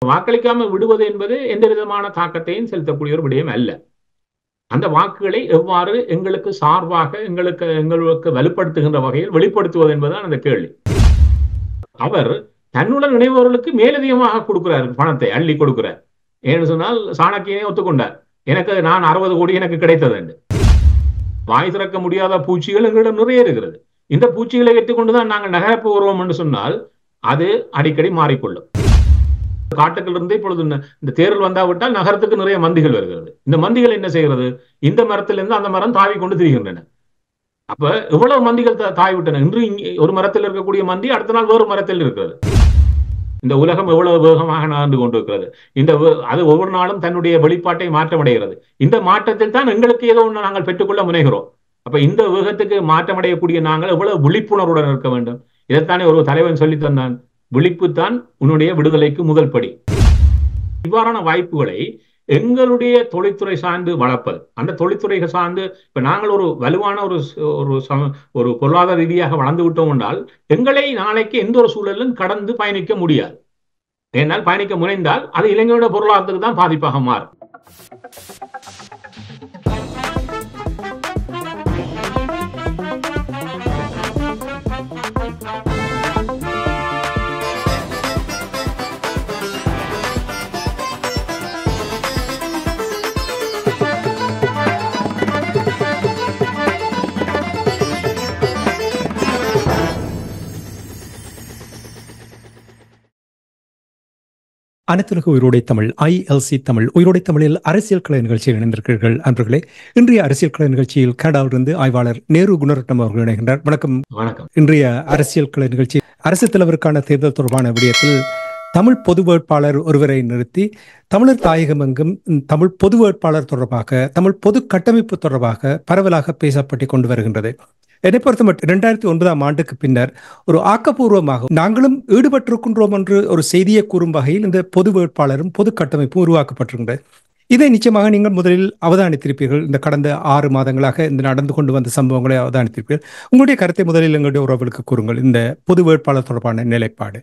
வாக்களிக்காமல் விடுவது என்பது எந்த விதமான தாக்கத்தையும் செலுத்தக்கூடிய ஒரு விடயம் அல்ல. அந்த வாக்குகளை எவ்வாறு எங்களுக்கு சார்பாக எங்களுக்கு வலுப்படுத்துகின்ற வகையில் வெளிப்படுத்துவது என்பதுதான் அந்த கேள்வி. அவர் தன்னுடன் இணைபவர்களுக்கு மேலதிகமாக கொடுக்கிறார், பணத்தை அள்ளி கொடுக்கிறார். ஏன்னு சொன்னால் சாணக்கியனே ஒத்துக்கொண்டார், எனக்கு நான் 60 கோடி எனக்கு கிடைத்தது என்று. வாய் திறக்க முடியாத பூச்சிகள் எங்களிடம் நிறைய இருக்கிறது. இந்த பூச்சிகளை வைத்துக்கொண்டுதான் நாங்கள் நகரப்பு வருவோம் என்று சொன்னால் அது அடிக்கடி மாறிக்கொள்ளும். காட்டுக்களிலிருந்து இப்பொழுது இந்த தேர்தல் வந்தாவிட்டால் நகரத்துக்கு நிறைய மந்திகள் வருகிறது. இந்த மந்திகள் என்ன செய்கிறது? இந்த மரத்திலிருந்து அந்த மரம் தாவி கொண்டு திரிகின்றன. அப்ப எவ்வளவு மந்திகள் தாய்விட்டன. இன்று ஒரு மரத்தில் இருக்கக்கூடிய மந்தி அடுத்த நாள் வேறு மரத்தில் இருக்கிறது. இந்த உலகம் எவ்வளவு வேகமாக நகர்ந்து கொண்டிருக்கிறது. அது ஒவ்வொரு நாளும் தன்னுடைய வெளிப்பாட்டை மாற்றமடைகிறது. இந்த மாற்றத்தில் தான் எங்களுக்கு ஏதோ ஒன்று நாங்கள் பெற்றுக்கொள்ள முனைகிறோம். அப்ப இந்த வேகத்துக்கு மாற்றமடையக்கூடிய நாங்கள் எவ்வளவு விழிப்புணர்வுடன் இருக்க வேண்டும். இதைத்தானே ஒரு தலைவன் சொல்லி தந்தான், விழிப்பு தான் உன்னுடைய விடுதலைக்கு முதல் படி. இவ்வாறான வாய்ப்புகளை எங்களுடைய தொழில்துறை சார்ந்து வளர்ப்பது, அந்த தொழில்துறை சார்ந்து இப்ப நாங்கள் ஒரு வலுவான ஒரு பொருளாதார ரீதியாக வளர்ந்து விட்டோம் என்றால் எங்களை நாளைக்கு எந்த ஒரு சூழலும் கடந்து பயணிக்க முடியாது. ஏனால் பயணிக்க முனைந்தால் அது இளைஞருடைய பொருளாதாரத்துக்கு தான் பாதிப்பாக மாறும். அனைத்துலக உயிரோடை தமிழ் ILC தமிழ் உயிரோடை தமிழில் அரசியல் கலை நிகழ்ச்சியில் இணைந்திருக்கிறீர்கள் அன்பர்களே. இன்றைய அரசியல் கலை நிகழ்ச்சியில் கனடாவிலிருந்து ஆய்வாளர் நேரு குணரட்னம் அவர்கள் இணைகின்றார். வணக்கம். வணக்கம். இன்றைய அரசியல் கலை நிகழ்ச்சி அரசு தலைவருக்கான தேர்தல் தொடர்பான விடயத்தில் தமிழ் பொது வேட்பாளர் ஒருவரை நிறுத்தி தமிழர் தாயகமெங்கும் தமிழ் பொது வேட்பாளர் தொடர்பாக, தமிழ் பொது கட்டமைப்பு தொடர்பாக பரவலாக பேசப்பட்டு கொண்டு வருகின்றது. என்னை பொறுத்தமட்டு 2009ஆம் ஆண்டுக்கு பின்னர் ஒரு ஆக்கப்பூர்வமாக நாங்களும் ஈடுபட்டிருக்கின்றோம் என்று ஒரு செய்தியை கூறும் வகையில் இந்த பொது வேட்பாளரும் பொது கட்டமைப்பும் உருவாக்கப்பட்டிருக்கின்றது. இதை நிச்சயமாக நீங்கள் முதலில் அவதானித்திருப்பீர்கள். இந்த கடந்த 6 மாதங்களாக இந்த நடந்து கொண்டு வந்த சம்பவங்களை அவதானித்திருப்பீர்கள். உங்களுடைய கருத்தை முதலில் எங்களுடைய உறவுகளுக்கு கூறுங்கள், இந்த பொது வேட்பாளர் தொடர்பான நிலைப்பாடு.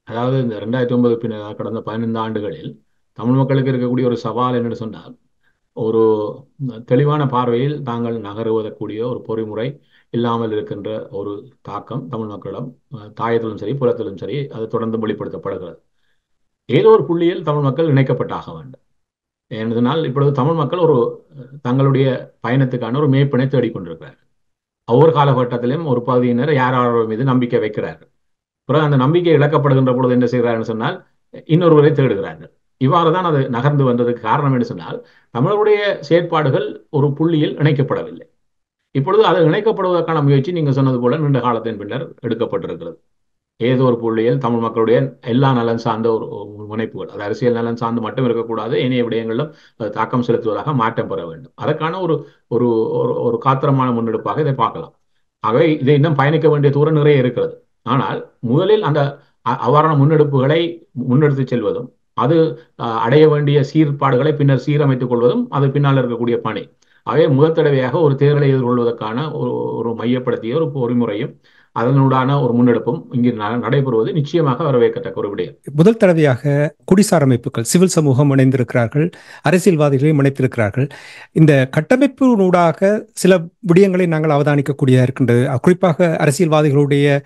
அதாவது இந்த 2009 பின்னர் கடந்த 15 ஆண்டுகளில் தமிழ் மக்களுக்கு இருக்கக்கூடிய ஒரு சவால் என்று சொன்னால், ஒரு தெளிவான பார்வையில் தாங்கள் நகருவதற்குரிய ஒரு பொறிமுறை இல்லாமல் இருக்கின்ற ஒரு தாக்கம் தமிழ் மக்களிடம் தாயத்திலும் சரி புலத்திலும் சரி அது தொடர்ந்து வெளிப்படுத்தப்படுகிறது. ஏதோ ஒரு புள்ளியில் தமிழ் மக்கள் இணைக்கப்பட்டாக வேண்டும். ஏனென்றால் இப்பொழுது தமிழ் மக்கள் ஒரு தங்களுடைய பயணத்துக்கான ஒரு மேய்ப்பினை தேடிக்கொண்டிருக்கிறார்கள். ஒவ்வொரு காலகட்டத்திலும் ஒரு பகுதியினர் யார் மீது நம்பிக்கை வைக்கிறார்கள். பிறகு அந்த நம்பிக்கை இழக்கப்படுகின்ற பொழுது என்ன செய்கிறார்கள் சொன்னால் இன்னொருவரை தேடுகிறார்கள். இவ்வாறு தான் அது நகர்ந்து வந்ததுக்கு காரணம் என்று சொன்னால் தமிழருடைய செயற்பாடுகள் ஒரு புள்ளியில் இணைக்கப்படவில்லை. இப்பொழுது அது இணைக்கப்படுவதற்கான முயற்சி நீங்கள் சொன்னது போல நீண்ட காலத்தின் பின்னர் எடுக்கப்பட்டிருக்கிறது. ஏதோ ஒரு புள்ளியில் தமிழ் மக்களுடைய எல்லா நலன் சார்ந்த ஒரு முனைப்புகள், அது அரசியல் நலன் சார்ந்து மட்டும் இருக்கக்கூடாது, ஏனைய விடயங்களிலும் தாக்கம் செலுத்துவதாக மாற்றம் பெற வேண்டும். அதற்கான ஒரு ஒரு ஒரு காத்திரமான முன்னெடுப்பாக இதை பார்க்கலாம். ஆகவே இதை இன்னும் பயணிக்க வேண்டிய தூரம் நிறைய இருக்கிறது. ஆனால் முதலில் அந்த அவ்வாறான முன்னெடுப்புகளை முன்னெடுத்து செல்வதும், அது அடைய வேண்டிய சீர்பாடுகளை பின்னர் சீரமைத்துக் கொள்வதும் அது பின்னால் இருக்கக்கூடிய பணி. ஆகவே முதல் தடவையாக ஒரு தேர்தலை எதிர்கொள்வதற்கான ஒரு மையப்படுத்திய ஒரு பொறிமுறையும் அதனுடான ஒரு முன்னெடுப்பும் இங்கு நடைபெறுவது நிச்சயமாக வரவேற்கத்தக்க ஒரு விடயம். முதல் தடவையாக குடிசார் அமைப்புகள், சிவில் சமூகம் இணைந்திருக்கிறார்கள், அரசியல்வாதிகளையும் இணைத்திருக்கிறார்கள். இந்த கட்டமைப்பினூடாக சில விடயங்களை நாங்கள் அவதானிக்கக்கூடியதாக இருக்கின்றது. குறிப்பாக அரசியல்வாதிகளுடைய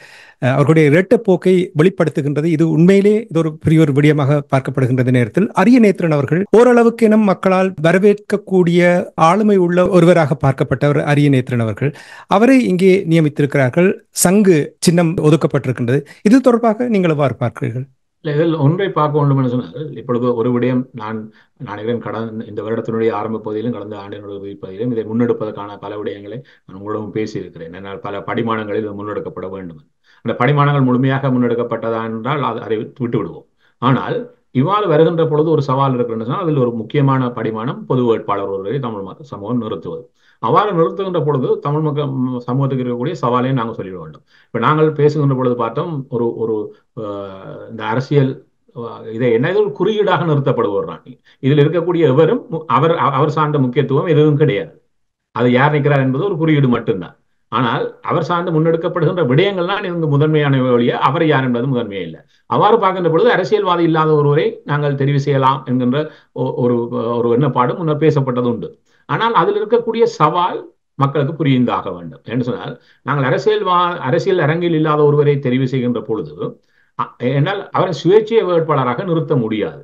அவர்களுடைய இரட்டப்போக்கை வெளிப்படுத்துகின்றது. இது உண்மையிலே இது ஒரு பெரிய ஒரு விடயமாக பார்க்கப்படுகின்றது. நேரத்தில் அரியநேத்திரன் அவர்கள் ஓரளவுக்கு இனம் மக்களால் வரவேற்கக்கூடிய ஆளுமை உள்ள ஒருவராக பார்க்கப்பட்டவர் அரியநேத்திரன் அவர்கள். அவரை இங்கே நியமித்திருக்கிறார்கள். சங்கு சின்னம் ஒதுக்கப்பட்டிருக்கின்றது. இது தொடர்பாக நீங்கள் எவ்வாறு பார்க்கிறீர்கள்? இதில் ஒன்றை பார்க்க வேண்டும் என்று சொன்னால், இப்பொழுது ஒரு விடயம் நான் இந்த வருடத்தினுடைய ஆரம்ப பகுதியிலும் கடந்த ஆண்டினுடைய பகுதியிலும் இதை முன்னெடுப்பதற்கான பல விடயங்களை நான் உங்களிடம் பேசியிருக்கிறேன். என்னால் பல படிமானங்களில் இது முன்னெடுக்கப்பட வேண்டும். அந்த படிமானங்கள் முழுமையாக முன்னெடுக்கப்பட்டதா என்றால் அதை விட்டு விடுவோம். ஆனால் இவ்வாறு வருகின்ற பொழுது ஒரு சவால் இருக்கிறது. அதில் ஒரு முக்கியமான படிமானம் பொது வேட்பாளர் ஒருவரை தமிழ் சமூகம் நிறுத்துவது. அவ்வாறு நிறுத்துகின்ற பொழுது தமிழ் மக்கள் சமூகத்துக்கு இருக்கக்கூடிய சவாலையும் நாங்கள் சொல்லிட வேண்டும். இப்ப நாங்கள் பேசுகின்ற பொழுது பார்த்தோம், ஒரு இந்த அரசியல் இதை என்ன ஒரு குறியீடாக நிறுத்தப்படுவார். இதில் இருக்கக்கூடிய எவரும் அவர் சார்ந்த முக்கியத்துவம் எதுவும் கிடையாது. அது யார் நிற்கிறார் என்பது ஒரு குறியீடு மட்டும்தான். ஆனால் அவர் சார்ந்து முன்னெடுக்கப்படுகின்ற விடயங்கள் தான் இங்கு முதன்மையான ஒழிய அவர் யார் என்பது முதன்மையே இல்லை. அவ்வாறு பார்க்கின்ற பொழுது அரசியல்வாதி இல்லாத ஒருவரை நாங்கள் தெரிவு செய்யலாம் என்கின்ற ஒரு ஒரு எண்ணப்பாடு முன்னர் பேசப்பட்டது உண்டு. ஆனால் அதில் இருக்கக்கூடிய சவால் மக்களுக்கு புரிந்தாக வேண்டும் என்று சொன்னால், நாங்கள் அரசியல் அரங்கில் இல்லாத ஒருவரை தெரிவு செய்கின்ற பொழுது என்னால் அவரை சுயேட்சை வேட்பாளராக நிறுத்த முடியாது.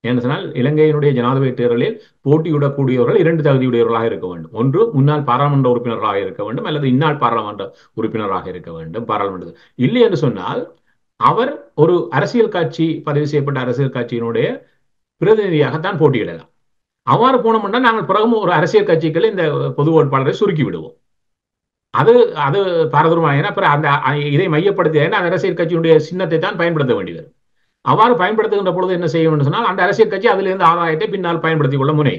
என்று சொன்னால், இலங்கையினுடைய ஜனாதிபதி தேர்தலில் போட்டியிடக்கூடியவர்கள் 2 தகுதியுடையவர்களாக இருக்க வேண்டும். ஒன்று முன்னாள் பாராளுமன்ற உறுப்பினர்களாக இருக்க வேண்டும், அல்லது இந்நாள் பாராளுமன்ற உறுப்பினராக இருக்க வேண்டும். பாராளுமன்றத்தில் இல்லை என்று சொன்னால் அவர் ஒரு அரசியல் கட்சி, பதிவு செய்யப்பட்ட அரசியல் கட்சியினுடைய பிரதிநிதியாகத்தான் போட்டியிடலாம். அவ்வாறு போனோம்னா நாங்கள் பிறகும் ஒரு அரசியல் கட்சிகள் இந்த பொது வேட்பாளரை சுருக்கி விடுவோம். அது அது பாரதூரமாக, ஏன்னா அந்த இதை மையப்படுத்தி அந்த அரசியல் கட்சியினுடைய சின்னத்தை தான் பயன்படுத்த வேண்டியது. அவ்வாறு பயன்படுத்துகின்ற பொழுது என்ன செய்ய வேண்டும் சொன்னால், அந்த அரசியல் கட்சி அதிலிருந்து ஆதாயத்தை பின்னால் பயன்படுத்திக் கொள்ள முனை,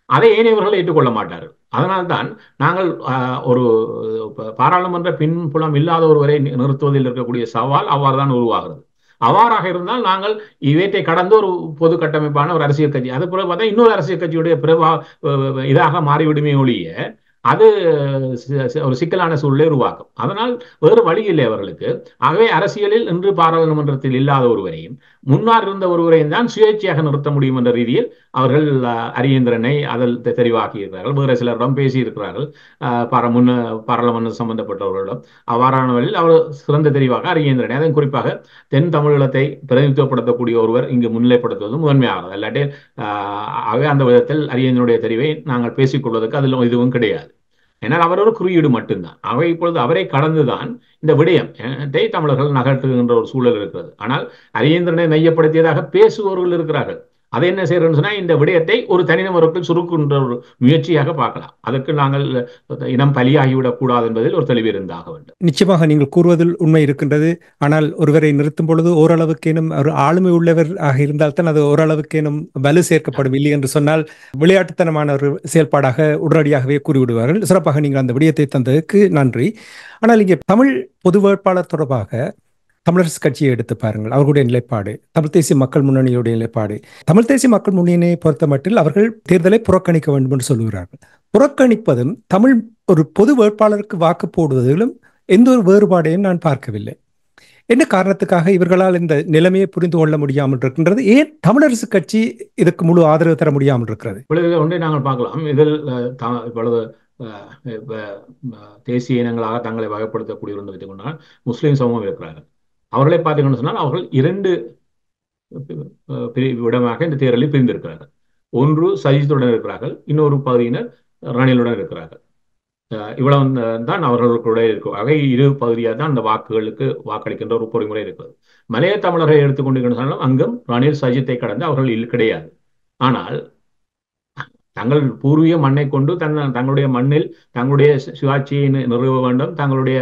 அதை ஏனையவர்கள் ஏற்றுக்கொள்ள மாட்டார்கள். அதனால்தான் நாங்கள் ஒரு பாராளுமன்ற பின்புலம் இல்லாத ஒருவரை நிறுத்துவதில் இருக்கக்கூடிய சவால் அவ்வாறு தான் உருவாகிறது. அவ்வாறாக இருந்தால் நாங்கள் இவற்றை கடந்து ஒரு பொது கட்டமைப்பான ஒரு அரசியல் கட்சி, அது பிறகு பார்த்தா இன்னொரு அரசியல் கட்சியுடைய இதாக மாறிவிடுமே ஒழிய அது ஒரு சிக்கலான சூழலை உருவாக்கும். அதனால் வேறு வழி இல்லை அவர்களுக்கு. ஆகவே அரசியலில் இன்று பாராளுமன்றத்தில் இல்லாத ஒருவரையும் முன்னார் இருந்த ஒருவரையும் தான் சுயேட்சையாக நிறுத்த முடியும் என்ற ரீதியில் அவர்கள் அரியேந்திரனை அதில் தெரிவாக்கியிருக்கிறார்கள். வேறு சிலரிடம் பேசியிருக்கிறார்கள், பாராளுமன்றம் சம்பந்தப்பட்டவர்களிடம். அவ்வாறான வழியில் அவர் சிறந்த தெரிவாக அரியேந்திரனை, அதன் குறிப்பாக தென் தமிழகத்தை பிரதிநிதித்துவப்படுத்தக்கூடிய ஒருவர் இங்கு முன்னிலைப்படுத்துவது முதன்மையாகிறது. அல்லாட்டே ஆகவே அந்த விதத்தில் அரியேந்திரனுடைய தெரிவை நாங்கள் பேசிக்கொள்வதற்கு அதில் இதுவும் கிடையாது. ஏன்னால் அவர் ஒரு குறியீடு மட்டும்தான். அவை இப்பொழுது அவரை கடந்துதான் இந்த விடயத்தை தமிழர்கள் நகர்த்துகின்ற ஒரு சூழல் இருக்கிறது. ஆனால் அரியேந்திரனை மையப்படுத்தியதாக பேசுபவர்கள் இருக்கிறார்கள். அதை என்ன செய்யறோம்னு சொன்னா, இந்த விடயத்தை ஒரு தனிநபருக்கு சுருக்குன்ற ஒரு முயற்சியாக பார்க்கலாம். அதற்கு நாங்கள் இனம் பலியாகிவிடக் கூடாது என்பதில் ஒரு தெளிவு இருந்தாக வேண்டும். நிச்சயமாக நீங்கள் கூறுவதில் உண்மை இருக்கின்றது. ஆனால் ஒருவரை நிறுத்தும் பொழுது ஓரளவுக்கேனும் ஒரு ஆளுமை உள்ளவர் ஆக இருந்தால்தான் அது ஓரளவுக்கேனும் வலு சேர்க்கப்படும். இல்லை என்று சொன்னால் விளையாட்டுத்தனமான ஒரு செயல்பாடாக உடனடியாகவே கூறிவிடுவார்கள். சிறப்பாக நீங்கள் அந்த விடயத்தை தந்ததுக்கு நன்றி. ஆனால் இங்கே தமிழ் பொது வேட்பாளர் தொடர்பாக தமிழரசு கட்சியை எடுத்து பாருங்கள். அவர்களுடைய நிலைப்பாடு, தமிழ் தேசிய மக்கள் முன்னணியுடைய நிலைப்பாடு. தமிழ் தேசிய மக்கள் முன்னணியை பொறுத்த மட்டில் அவர்கள் தேர்தலை புறக்கணிக்க வேண்டும் என்று சொல்கிறார்கள். புறக்கணிப்பதும் தமிழ் ஒரு பொது வேட்பாளருக்கு வாக்கு போடுவதிலும் எந்த ஒரு வேறுபாடையும் நான் பார்க்கவில்லை. என்ன காரணத்துக்காக இவர்களால் இந்த நிலைமையை புரிந்து கொள்ள முடியாமல் இருக்கின்றது? ஏன் தமிழரசு கட்சி இதுக்கு முழு ஆதரவு தர முடியாமல் இருக்கிறது? ஒன்றை நாங்கள் பார்க்கலாம். இதில் இப்பொழுது தேசிய இனங்களாக தங்களை வகைப்படுத்தக்கூடியவர்கள் வைத்துக் கொண்டால் முஸ்லீம் சமூகம் இருக்கிறார்கள். அவர்களை பார்த்தீங்கன்னு சொன்னால் அவர்கள் 2 விடமாக இந்த தேர்தலில் பிரிந்திருக்கிறார்கள். ஒன்று சஜித்துடன் இருக்கிறார்கள், இன்னொரு பகுதியினர் ரணிலுடன் இருக்கிறார்கள். இவ்வளவு தான் அவர்களுடைய இருக்கும். ஆக 2 பகுதியாக தான் அந்த வாக்குகளுக்கு வாக்களிக்கின்ற ஒரு பொறிமுறை இருக்கிறது. மலைய தமிழரை எடுத்துக்கொண்டு சொன்னாலும் அங்கும் ரணில் சஜித்தை கடந்து அவர்கள் கிடையாது. ஆனால் தங்கள் பூர்வீக மண்ணை கொண்டு தங்களுடைய மண்ணில் தங்களுடைய சுயாட்சியை நிறுவ வேண்டும், தங்களுடைய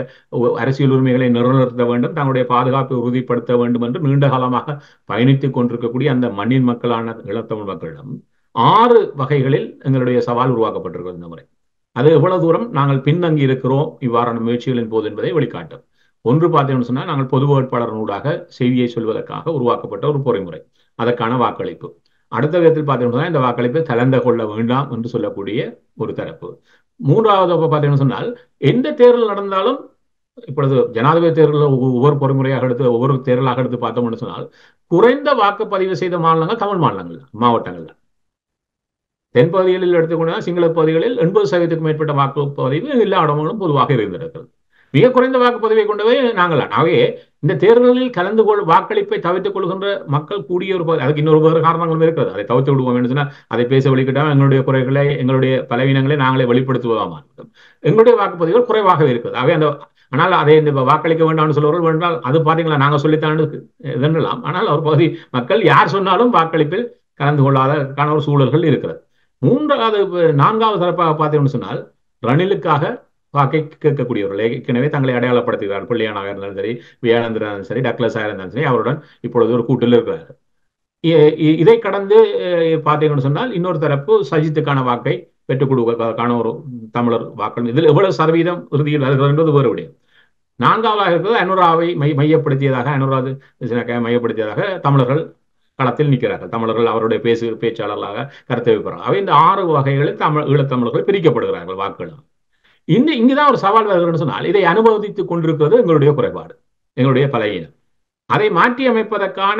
அரசியல் உரிமைகளை நிறுவனப்படுத்த வேண்டும், தங்களுடைய பாதுகாப்பை உறுதிப்படுத்த வேண்டும் என்று நீண்ட காலமாக பயணித்துக் கொண்டிருக்கக்கூடிய அந்த மண்ணின் மக்களான ஈழத்தமிழ் மக்களிடம் 6 வகைகளில் எங்களுடைய சவால் உருவாக்கப்பட்டிருக்கிறது இந்த முறை. அது எவ்வளவு தூரம் நாங்கள் பின்தங்கி இருக்கிறோம் இவ்வாறான முயற்சிகளின் போது என்பதை வெளிக்காட்டும். ஒன்று பார்த்தீங்கன்னு சொன்னால், நாங்கள் பொது வேட்பாளர்களூடாக செய்தியை சொல்வதற்காக உருவாக்கப்பட்ட ஒரு பொறிமுறை, அதற்கான வாக்களிப்பு. அடுத்த விதத்தில் பார்த்தீங்கன்னா, இந்த வாக்களிப்பை கலந்து கொள்ள வேண்டாம் என்று சொல்லக்கூடிய ஒரு தரப்பு. மூன்றாவது பார்த்தீங்கன்னு சொன்னால், எந்த தேர்தல் நடந்தாலும் இப்பொழுது ஜனாதிபதி தேர்தலில் ஒவ்வொரு பொறிமுறையாக எடுத்து ஒவ்வொரு தேர்தலாக எடுத்து பார்த்தோம்னு சொன்னால், குறைந்த வாக்குப்பதிவு செய்த மாநிலங்கள் தமிழ் மாநிலங்கள், மாவட்டங்கள். தென்பகுதிகளில் எடுத்துக்கொண்டால் சிங்கள பகுதிகளில் 80% மேற்பட்ட வாக்குப்பதிவு எல்லா இடங்களும் பொதுவாக இருந்திருக்கிறது. மிக குறைந்த வாக்குப்பதிவை கொண்டவே நாங்கள். ஆகவே இந்த தேர்தலில் கலந்து வாக்களிப்பை தவிர்த்துக் கொள்கின்ற மக்கள் கூடிய ஒரு அதுக்கு இன்னொரு வேறு காரணங்களும் இருக்கிறது. அதை தவிர்த்து விடுவோம் என்று சொன்னால், அதை பேச வெளிக்கிட்டால் எங்களுடைய குறைகளை, எங்களுடைய பலவீனங்களை நாங்களே வெளிப்படுத்துவதாக இருக்கும். எங்களுடைய வாக்குப்பதிவுகள் குறைவாகவே இருக்கிறது. ஆகவே ஆனால் அதை இந்த வாக்களிக்க வேண்டாம்னு சொல்லுவார்கள். வேண்டால் அது பார்த்தீங்களா, நாங்கள் சொல்லித்தான் இதெல்லாம். ஆனால் ஒரு பகுதி மக்கள் யார் சொன்னாலும் வாக்களிப்பில் கலந்து கொள்ளாத ஒரு சூழல்கள் இருக்கிறது. நான்காவது தரப்பாக பார்த்தீங்கன்னு சொன்னால், ரணிலுக்காக வாக்கை கேட்கக்கூடியவர்கள் ஏற்கனவே தங்களை அடையாளப்படுத்துகிறார். பிள்ளையானாக இருந்தாலும் சரி, வியாழந்திரன் சரி, டக்ளஸாக இருந்தாலும் சரி, அவருடன் இப்பொழுது ஒரு கூட்டில் இருக்கிறார்கள். இதை கடந்து பார்த்தீங்கன்னு சொன்னால், இன்னொரு தரப்பு சஜித்துக்கான வாக்கை பெற்றுக் கொடுப்பதற்கான ஒரு தமிழர் வாக்கள். இதில் எவ்வளவு சதவீதம் இறுதியில் வருகிறது என்பது வேறு விடயம். நான்காவதாக இருக்கிறது அனுராவை மையப்படுத்தியதாக தமிழர்கள் களத்தில் நிற்கிறார்கள். தமிழர்கள் அவருடைய பேச்சாளர்களாக கருத்தை வைப்பார்கள். அவை இந்த 6 வகைகளில் ஈழத்தமிழர்கள் பிரிக்கப்படுகிறார்கள் வாக்குகள். இங்குதான் ஒரு சவால் வருகிறதுன்னு சொன்னால் இதை அனுபவித்துக் கொண்டிருக்கிறது எங்களுடைய குறைபாடு, எங்களுடைய பலவீனம். அதை மாற்றி அமைப்பதற்கான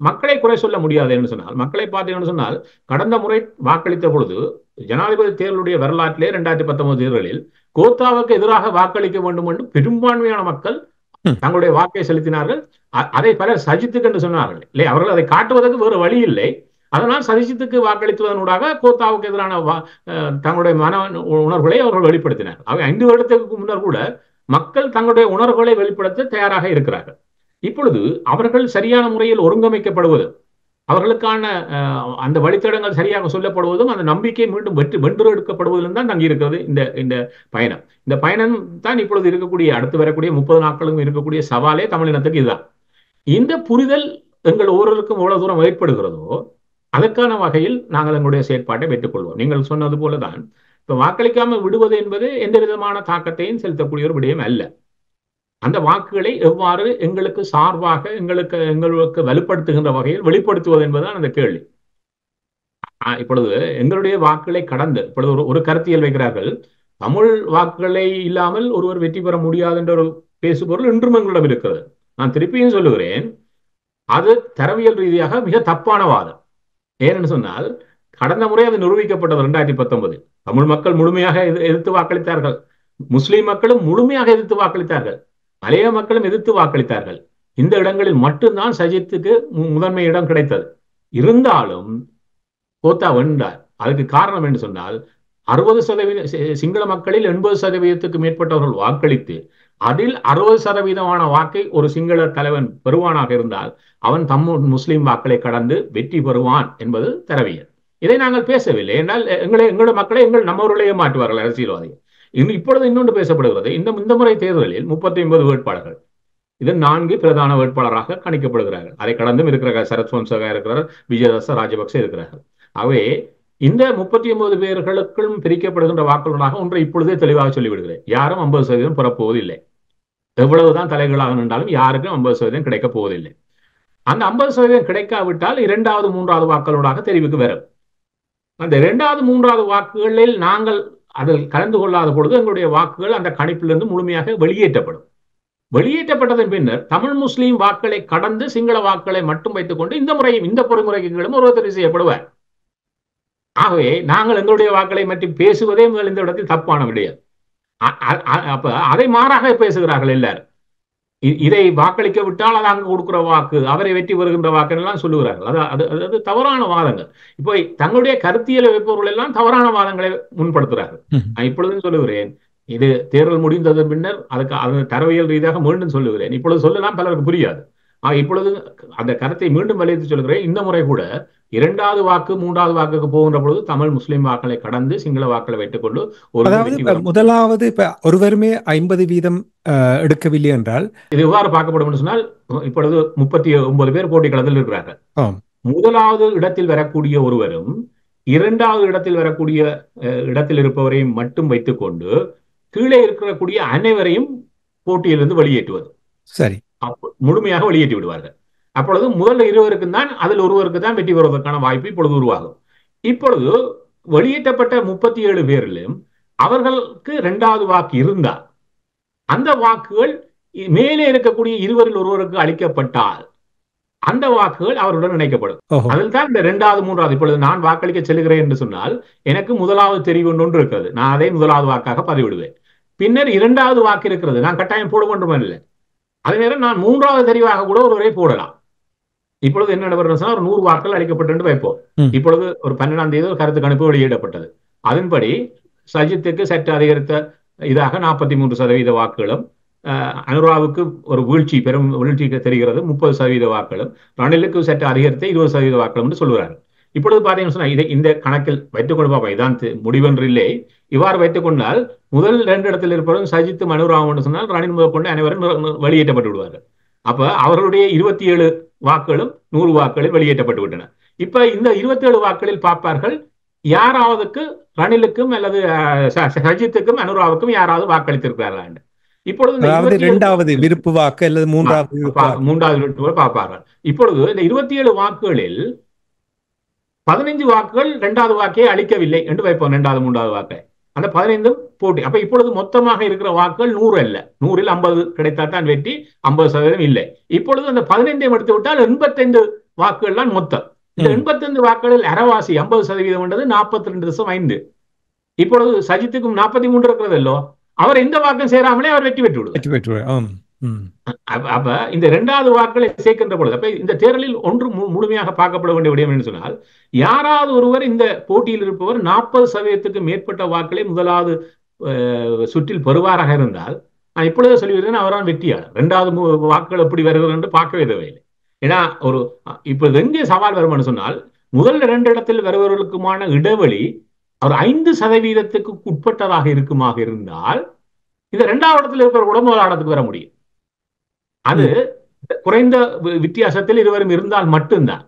மக்களை குறை சொல்ல முடியாது என்று சொன்னால், மக்களை பார்த்தீங்கன்னு சொன்னால் கடந்த முறை வாக்களித்த பொழுது ஜனாதிபதி தேர்தலுடைய வரலாற்றிலே 2019 தேர்தலில் கோத்தாவுக்கு எதிராக வாக்களிக்க வேண்டும் என்று பெரும்பான்மையான மக்கள் தங்களுடைய வாக்கை செலுத்தினார்கள். அதை பலர் சஜித்துக்கு என்று சொன்னார்கள். இல்லை, அவர்கள் அதை காட்டுவதற்கு வேறு வழி இல்லை. அதனால் சஜித்துக்கு வாக்களித்துவதனூடாக கோத்தாவுக்கு எதிரான தங்களுடைய மன உணர்வுகளை அவர்கள் வெளிப்படுத்தினார். அவை 5 வருடத்துக்கு முன்னர் கூட மக்கள் தங்களுடைய உணர்வுகளை வெளிப்படுத்த தயாராக இருக்கிறார்கள். இப்பொழுது அவர்கள் சரியான முறையில் ஒருங்கமைக்கப்படுவது, அவர்களுக்கான அந்த வழித்தடங்கள் சரியாக சொல்லப்படுவதும் அந்த நம்பிக்கை மீண்டும் வென்றெடுக்கப்படுவதிலும் தான் தங்கி இருக்கிறது இந்த பயணம். இந்த பயணம் தான் இப்பொழுது இருக்கக்கூடிய அடுத்து வரக்கூடிய 30 நாட்களும் இருக்கக்கூடிய சவாலே தமிழினத்துக்கு இதுதான். இந்த புரிதல் எங்கள் ஒவ்வொருவருக்கும் எவ்வளவு தூரம் ஏற்படுகிறதோ அதற்கான வகையில் நாங்கள் எங்களுடைய செயற்பாட்டை பெற்றுக்கொள்வோம். நீங்கள் சொன்னது போலதான் இப்ப வாக்களிக்காமல் விடுவது என்பது எந்த விதமான தாக்கத்தையும் செலுத்தக்கூடிய ஒரு விடயம் அல்ல. அந்த வாக்குகளை எவ்வாறு எங்களுக்கு சார்பாக எங்களுக்கு வலுப்படுத்துகின்ற வகையில் வெளிப்படுத்துவது என்பதுதான் அந்த கேள்வி. இப்பொழுது எங்களுடைய வாக்குகளை கடந்து இப்பொழுது ஒரு கருத்தியல் வைக்கிறார்கள், தமிழ் வாக்குகளை இல்லாமல் ஒருவர் வெற்றி பெற முடியாது என்ற ஒரு பேசுபொருள் இன்றும் எங்களிடம் இருக்கிறது. நான் திருப்பியும் சொல்லுகிறேன், அது தரவியல் ரீதியாக மிக தப்பான வாதம். ஏன்னு சொன்னால் கடந்த முறை அது நிரூபிக்கப்பட்டது 2019. தமிழ் மக்கள் முழுமையாக எதிர்த்து வாக்களித்தார்கள், முஸ்லிம் மக்களும் முழுமையாக எதிர்த்து வாக்களித்தார்கள், மலைய மக்களும் எதிர்த்து வாக்களித்தார்கள். இந்த இடங்களில் மட்டும்தான் சஜித்துக்கு முதன்மை இடம் கிடைத்தது. இருந்தாலும் கோத்தா வென்றார். அதுக்கு காரணம் என்று சொன்னால் 60% சிங்கள மக்களில் 80% மேற்பட்டவர்கள் வாக்களித்து அதில் 60% வாக்கை ஒரு சிங்கள தலைவன் பெறுவானாக இருந்தால் அவன் முஸ்லிம் வாக்களை கடந்து வெற்றி பெறுவான் என்பது தரவியல். இதை நாங்கள் பேசவில்லை என்றால் எங்களுடைய மக்களை நம்மவர்களையே மாற்றுவார்கள் அரசியல்வாதிகள். இப்பொழுது இன்னொன்று பேசப்படுகிறது. இந்த முறை தேர்தலில் 39 வேட்பாளர்கள், இது 4 பிரதான வேட்பாளராக கணிக்கப்படுகிறார்கள். அதை கடந்தும் இருக்கிறார்கள், சரத் பொன்சேகா இருக்கிறார், விஜயதாச ராஜபக்ச இருக்கிறார்கள். அவை இந்த 39 பேர்களுக்கும் பிரிக்கப்படுகின்ற வாக்குகளாக ஒன்றை இப்பொழுதே தெளிவாக சொல்லிவிடுகிறேன். யாரும் 50% பெறப்போவதில்லை. எவ்வளவுதான் தலைகளாக நின்றாலும் யாருக்கும் 50% கிடைக்கப் போவதில்லை. அந்த 50% கிடைக்காவிட்டால் 2வது 3வது வாக்குகளோடாக தெரிவுக்கு வரும். அந்த 2வது 3வது வாக்குகளில் நாங்கள் அதில் கலந்து கொள்ளாத பொழுது எங்களுடைய வாக்குகள் அந்த கணிப்பிலிருந்து முழுமையாக வெளியேற்றப்படும். வெளியேற்றப்பட்டதன் பின்னர் தமிழ் முஸ்லீம் வாக்களை கடந்து சிங்கள வாக்குகளை மட்டும் வைத்துக் கொண்டு இந்த பொறிமுறைகளும் ஒருவர் தெரிவு செய்யப்படுவார். ஆகவே நாங்கள் எங்களுடைய வாக்களை மட்டும் பேசுவதே முதல் இந்த இடத்தில் தப்பான விடயம். அப்ப அதை மாறாக பேசுகிறார்கள் எல்லாரும். இதை வாக்களிக்க விட்டால் அது அங்கு கொடுக்கிற வாக்கு, அவரை வெற்றி பெறுகின்ற வாக்கு எல்லாம் சொல்லுகிறார்கள். அது தவறான வாதங்கள். இப்போ தங்களுடைய கருத்தியலை வைப்பவர்கள் எல்லாம் தவறான வாதங்களை முன்படுத்துகிறார்கள். நான் இப்பொழுதும் சொல்லுகிறேன், இது தேர்தல் முடிந்தது பின்னர் அது தரவியல் ரீதியாக மீண்டும் சொல்லுகிறேன். இப்பொழுது சொல்லலாம், பலருக்கு புரியாது. இப்பொழுது அந்த கருத்தை மீண்டும் வலியுறுத்தி சொல்கிறேன். இந்த முறை கூட 2வது வாக்கு 3வது வாக்குக்கு போகின்ற பொழுது தமிழ் முஸ்லிம் வாக்களை கடந்து சிங்கள வாக்களை வைத்துக் கொண்டு முதலாவது இப்ப ஒருவருமே 50% எடுக்கவில்லை என்றால் இது எவ்வாறு பார்க்கப்படும் சொன்னால், இப்பொழுது 39 பேர் போட்டி களத்தில் இருக்கிறார்கள். முதலாவது இடத்தில் வரக்கூடிய ஒருவரும் 2வது இடத்தில் வரக்கூடிய இடத்தில் இருப்பவரையும் மட்டும் வைத்துக் கொண்டு கீழே இருக்கக்கூடிய அனைவரையும் போட்டியிலிருந்து வெளியேற்றுவது. சரி, முழுமையாக வெளியேற்றி விடுவார்கள். அப்பொழுது முதல் 20 தான், அதில் ஒருவருக்கு தான் வெற்றி பெறுவதற்கான வாய்ப்பு இப்பொழுது உருவாகும். இப்பொழுது வெளியேற்றப்பட்ட 37 பேரிலும் அவர்களுக்கு 2வது வாக்கு இருந்தால் அந்த வாக்குகள் மேலே இருக்கக்கூடிய 20 ஒருவருக்கு அளிக்கப்பட்டால் அந்த வாக்குகள் அவருடன் இணைக்கப்படும். அதில் தான் இந்த 2வது 3வது. இப்பொழுது நான் வாக்களிக்க செல்கிறேன் என்று சொன்னால் எனக்கு முதலாவது தெரிவு ஒன்று இருக்கிறது, நான் அதை முதலாவது வாக்காக பதிவிடுவேன். பின்னர் 2வது வாக்கு இருக்கிறது, நான் கட்டாயம் போட வேண்டும் இல்லை. அதே நேரம் நான் 3வது தெரிவாக கூட ஒருவரை போடலாம். இப்பொழுது என்ன நடைபெறும், ஒரு 100 வாக்குகள் அளிக்கப்பட்டு வைப்போம். இப்பொழுது ஒரு 12ஆம் தேதி ஒரு கருத்து கணிப்பு வெளியிடப்பட்டது. அதன்படி சஜித்துக்கு சற்று அதிகரித்த இதாக 43% வாக்குகளும், அனுராவுக்கு ஒரு பெரும் வீழ்ச்சி தெரிகிறது 30% வாக்குகளும், ரணிலுக்கு சற்று அதிகரித்த 20% வாக்குகளும் என்று சொல்கிறார்கள். இப்பொழுது பார்த்தீங்கன்னு சொன்னா இந்த கணக்கில் வைத்துக் கொண்டு பார்ப்போம். இதான் முடிவென்று இல்லை. இவ்வாறு வைத்துக் கொண்டால் முதல் 2 இடத்தில் இருப்பவரும் சஜித்தும் அனுராவும் என்று சொன்னால் ரணில் முதல் கொண்டு அனைவரும் வெளியேற்றப்பட்டு விடுவார்கள். அப்ப அவர்களுடைய 27 வாக்குகளும் 100 வாக்குகளில் வெளியேற்றப்பட்டு விட்டன. இப்ப இந்த 27 வாக்குகளில் பார்ப்பார்கள் யாராவதுக்கு ரணிலுக்கும் அல்லது சஜித்துக்கும் அனுராவுக்கும் யாராவது வாக்களித்திருக்கிறார்கள். இப்பொழுது 2வது விருப்பு வாக்கு அல்லது 3வது விருப்பு பார்ப்பார்கள். இப்பொழுது இந்த 27 வாக்குகளில் 15 வாக்குகள் 2வது வாக்கை அளிக்கவில்லை என்று வைப்போம். 2வது 3வது வாக்கை அந்த 15 போட்டி. அப்ப இப்பொழுது மொத்தமாக இருக்கிற வாக்குகள் 100 அல்ல, 100ல் 50 கிடைத்தால்தான் வெற்றி, 50% இல்லை. இப்பொழுது அந்த 15 எடுத்து விட்டால் 85 வாக்குகள் தான் மொத்தம். இந்த 85 வாக்குகளில் அரைவாசி 50% 42.5. இப்பொழுது சஜித்துக்கும் 43 இருக்கிறதல்லோ, அவர் எந்த வாக்கும் சேராமலே அவர் வெற்றி பெற்றுவிடுவார். அப்ப இந்த இரண்டாவது வாக்களை சேர்க்கின்ற பொழுது, அப்ப இந்த தேர்தலில் ஒன்று முழுமையாக பார்க்கப்பட வேண்டிய விடயம் என்று சொன்னால், யாராவது ஒருவர் இந்த போட்டியில் இருப்பவர் 40% மேற்பட்ட வாக்களை முதலாவது சுற்றில் பெறுவாராக இருந்தால், நான் இப்பொழுதே சொல்லிவிடுறேன், அவரால் வெற்றியாளர். இரண்டாவது வாக்குகள் எப்படி வருகிறது என்று பார்க்கவே தேவையில்லை. ஏன்னா இப்ப எங்கே சவால் வரும் சொன்னால், முதல் 2 இடத்தில் வருபவர்களுக்குமான இடைவெளி அவர் 5% உட்பட்டதாக இருக்குமாக இருந்தால், இந்த 2வது இடத்தில் இருக்கிற கூட முதல் இடத்துக்கு வர முடியும். அது குறைந்த வித்தியாசத்தில் இருவரும் இருந்தால் மட்டும்தான்.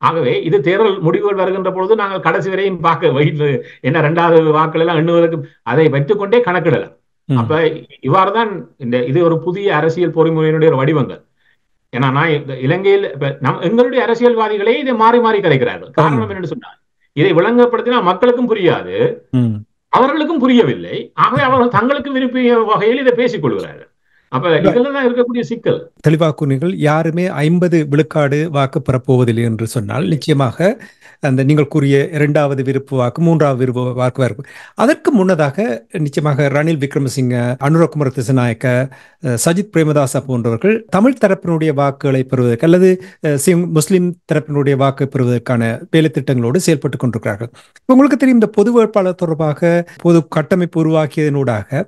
ஆகவே இது தேர்தல் முடிவுகள் வருகின்ற பொழுது நாங்கள் கடைசி வரையும் பார்க்க வயிற்று என்ன 2வது வாக்கள் எல்லாம் எண்ணுவதற்கு அதை வைத்துக்கொண்டே கணக்கிடலாம். அப்ப இவ்வாறுதான் இது ஒரு புதிய அரசியல் பொறிமுறையினுடைய ஒரு வடிவங்கள். ஏன்னா நான் இலங்கையில் எங்களுடைய அரசியல்வாதிகளே இதை மாறி மாறி கலைக்கிறார்கள். காரணம் என்னன்னு சொன்னால், இதை விளங்கப்படுத்தினா மக்களுக்கும் புரியாது, அவர்களுக்கும் புரியவில்லை. ஆகவே அவர்கள் தங்களுக்கு விரும்பிய வகையில் இதை பேசிக் கொள்கிறார்கள். அப்ப இதெல்லாம் இருக்கக்கூடிய சிக்கல். தெளிவாக கூறினீர்கள். யாருமே 50 விழுக்காடு வாக்கு பெறப்போவதில்லை என்று சொன்னால், நிச்சயமாக அந்த நீங்கள் கூறிய 2வது விருப்பு வாக்கு, 3வது விருப்பு வாக்கு வரும். அதற்கு முன்னதாக நிச்சயமாக ரணில் விக்ரமசிங்க, அனுரகுமார திசாநாயக்க, சஜித் பிரேமதாச போன்றவர்கள் தமிழ் தரப்பினுடைய வாக்குகளை பெறுவதற்கு அல்லது முஸ்லிம் தரப்பினுடைய வாக்கு பெறுவதற்கான வேலை திட்டங்களோடு செயல்பட்டுக் கொண்டிருக்கிறார்கள். உங்களுக்கு தெரியும், இந்த பொது வேட்பாளர் தொடர்பாக பொது கட்டமைப்பு உருவாக்கியதனூடாக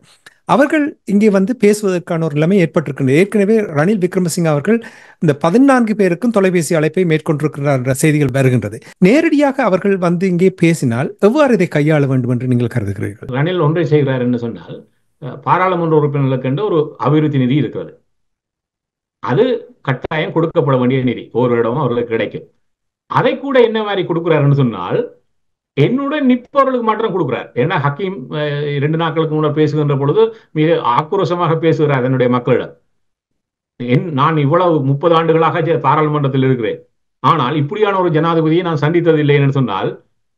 அவர்கள் இங்கே வந்து பேசுவதற்கான ஒரு நிலைமை ஏற்பட்டிருக்கின்றது. ஏற்கனவே ரணில் விக்ரமசிங்க அவர்கள் இந்த 14 பேருக்கும் தொலைபேசி அழைப்பை மேற்கொண்டிருக்கிறார் என்ற செய்திகள் வருகின்றது. நேரடியாக அவர்கள் வந்து இங்கே பேசினால் எவ்வாறு இதை கையாள வேண்டும் என்று நீங்கள் கருதுகிறீர்கள்? ரணில் ஒன்றை செய்கிறார் என்று சொன்னால், பாராளுமன்ற உறுப்பினர்களுக்கு என்று ஒரு அபிவிருத்தி நிதி இருக்கிறது. அது கட்டாயம் கொடுக்கப்பட வேண்டிய நிதி, ஒவ்வொரு இடமும் அவர்களுக்கு கிடைக்கும். அதை கூட என்ன மாதிரி கொடுக்கிறாருன்னு சொன்னால், என்னுடன் நிற்பவர்களுக்கு மாற்றம் கொடுக்கிறார். ஏன்னா ஹக்கீம் 2 நாட்களுக்கு முன்னர் பேசுகின்ற பொழுது மிக ஆக்ரோஷமாக பேசுகிறார் என்னுடைய மக்களிடம். நான் இவ்வளவு 30 ஆண்டுகளாக பாராளுமன்றத்தில் இருக்கிறேன், ஆனால் இப்படியான ஒரு ஜனாதிபதியை நான் சந்தித்தது இல்லை என்று சொன்னால்,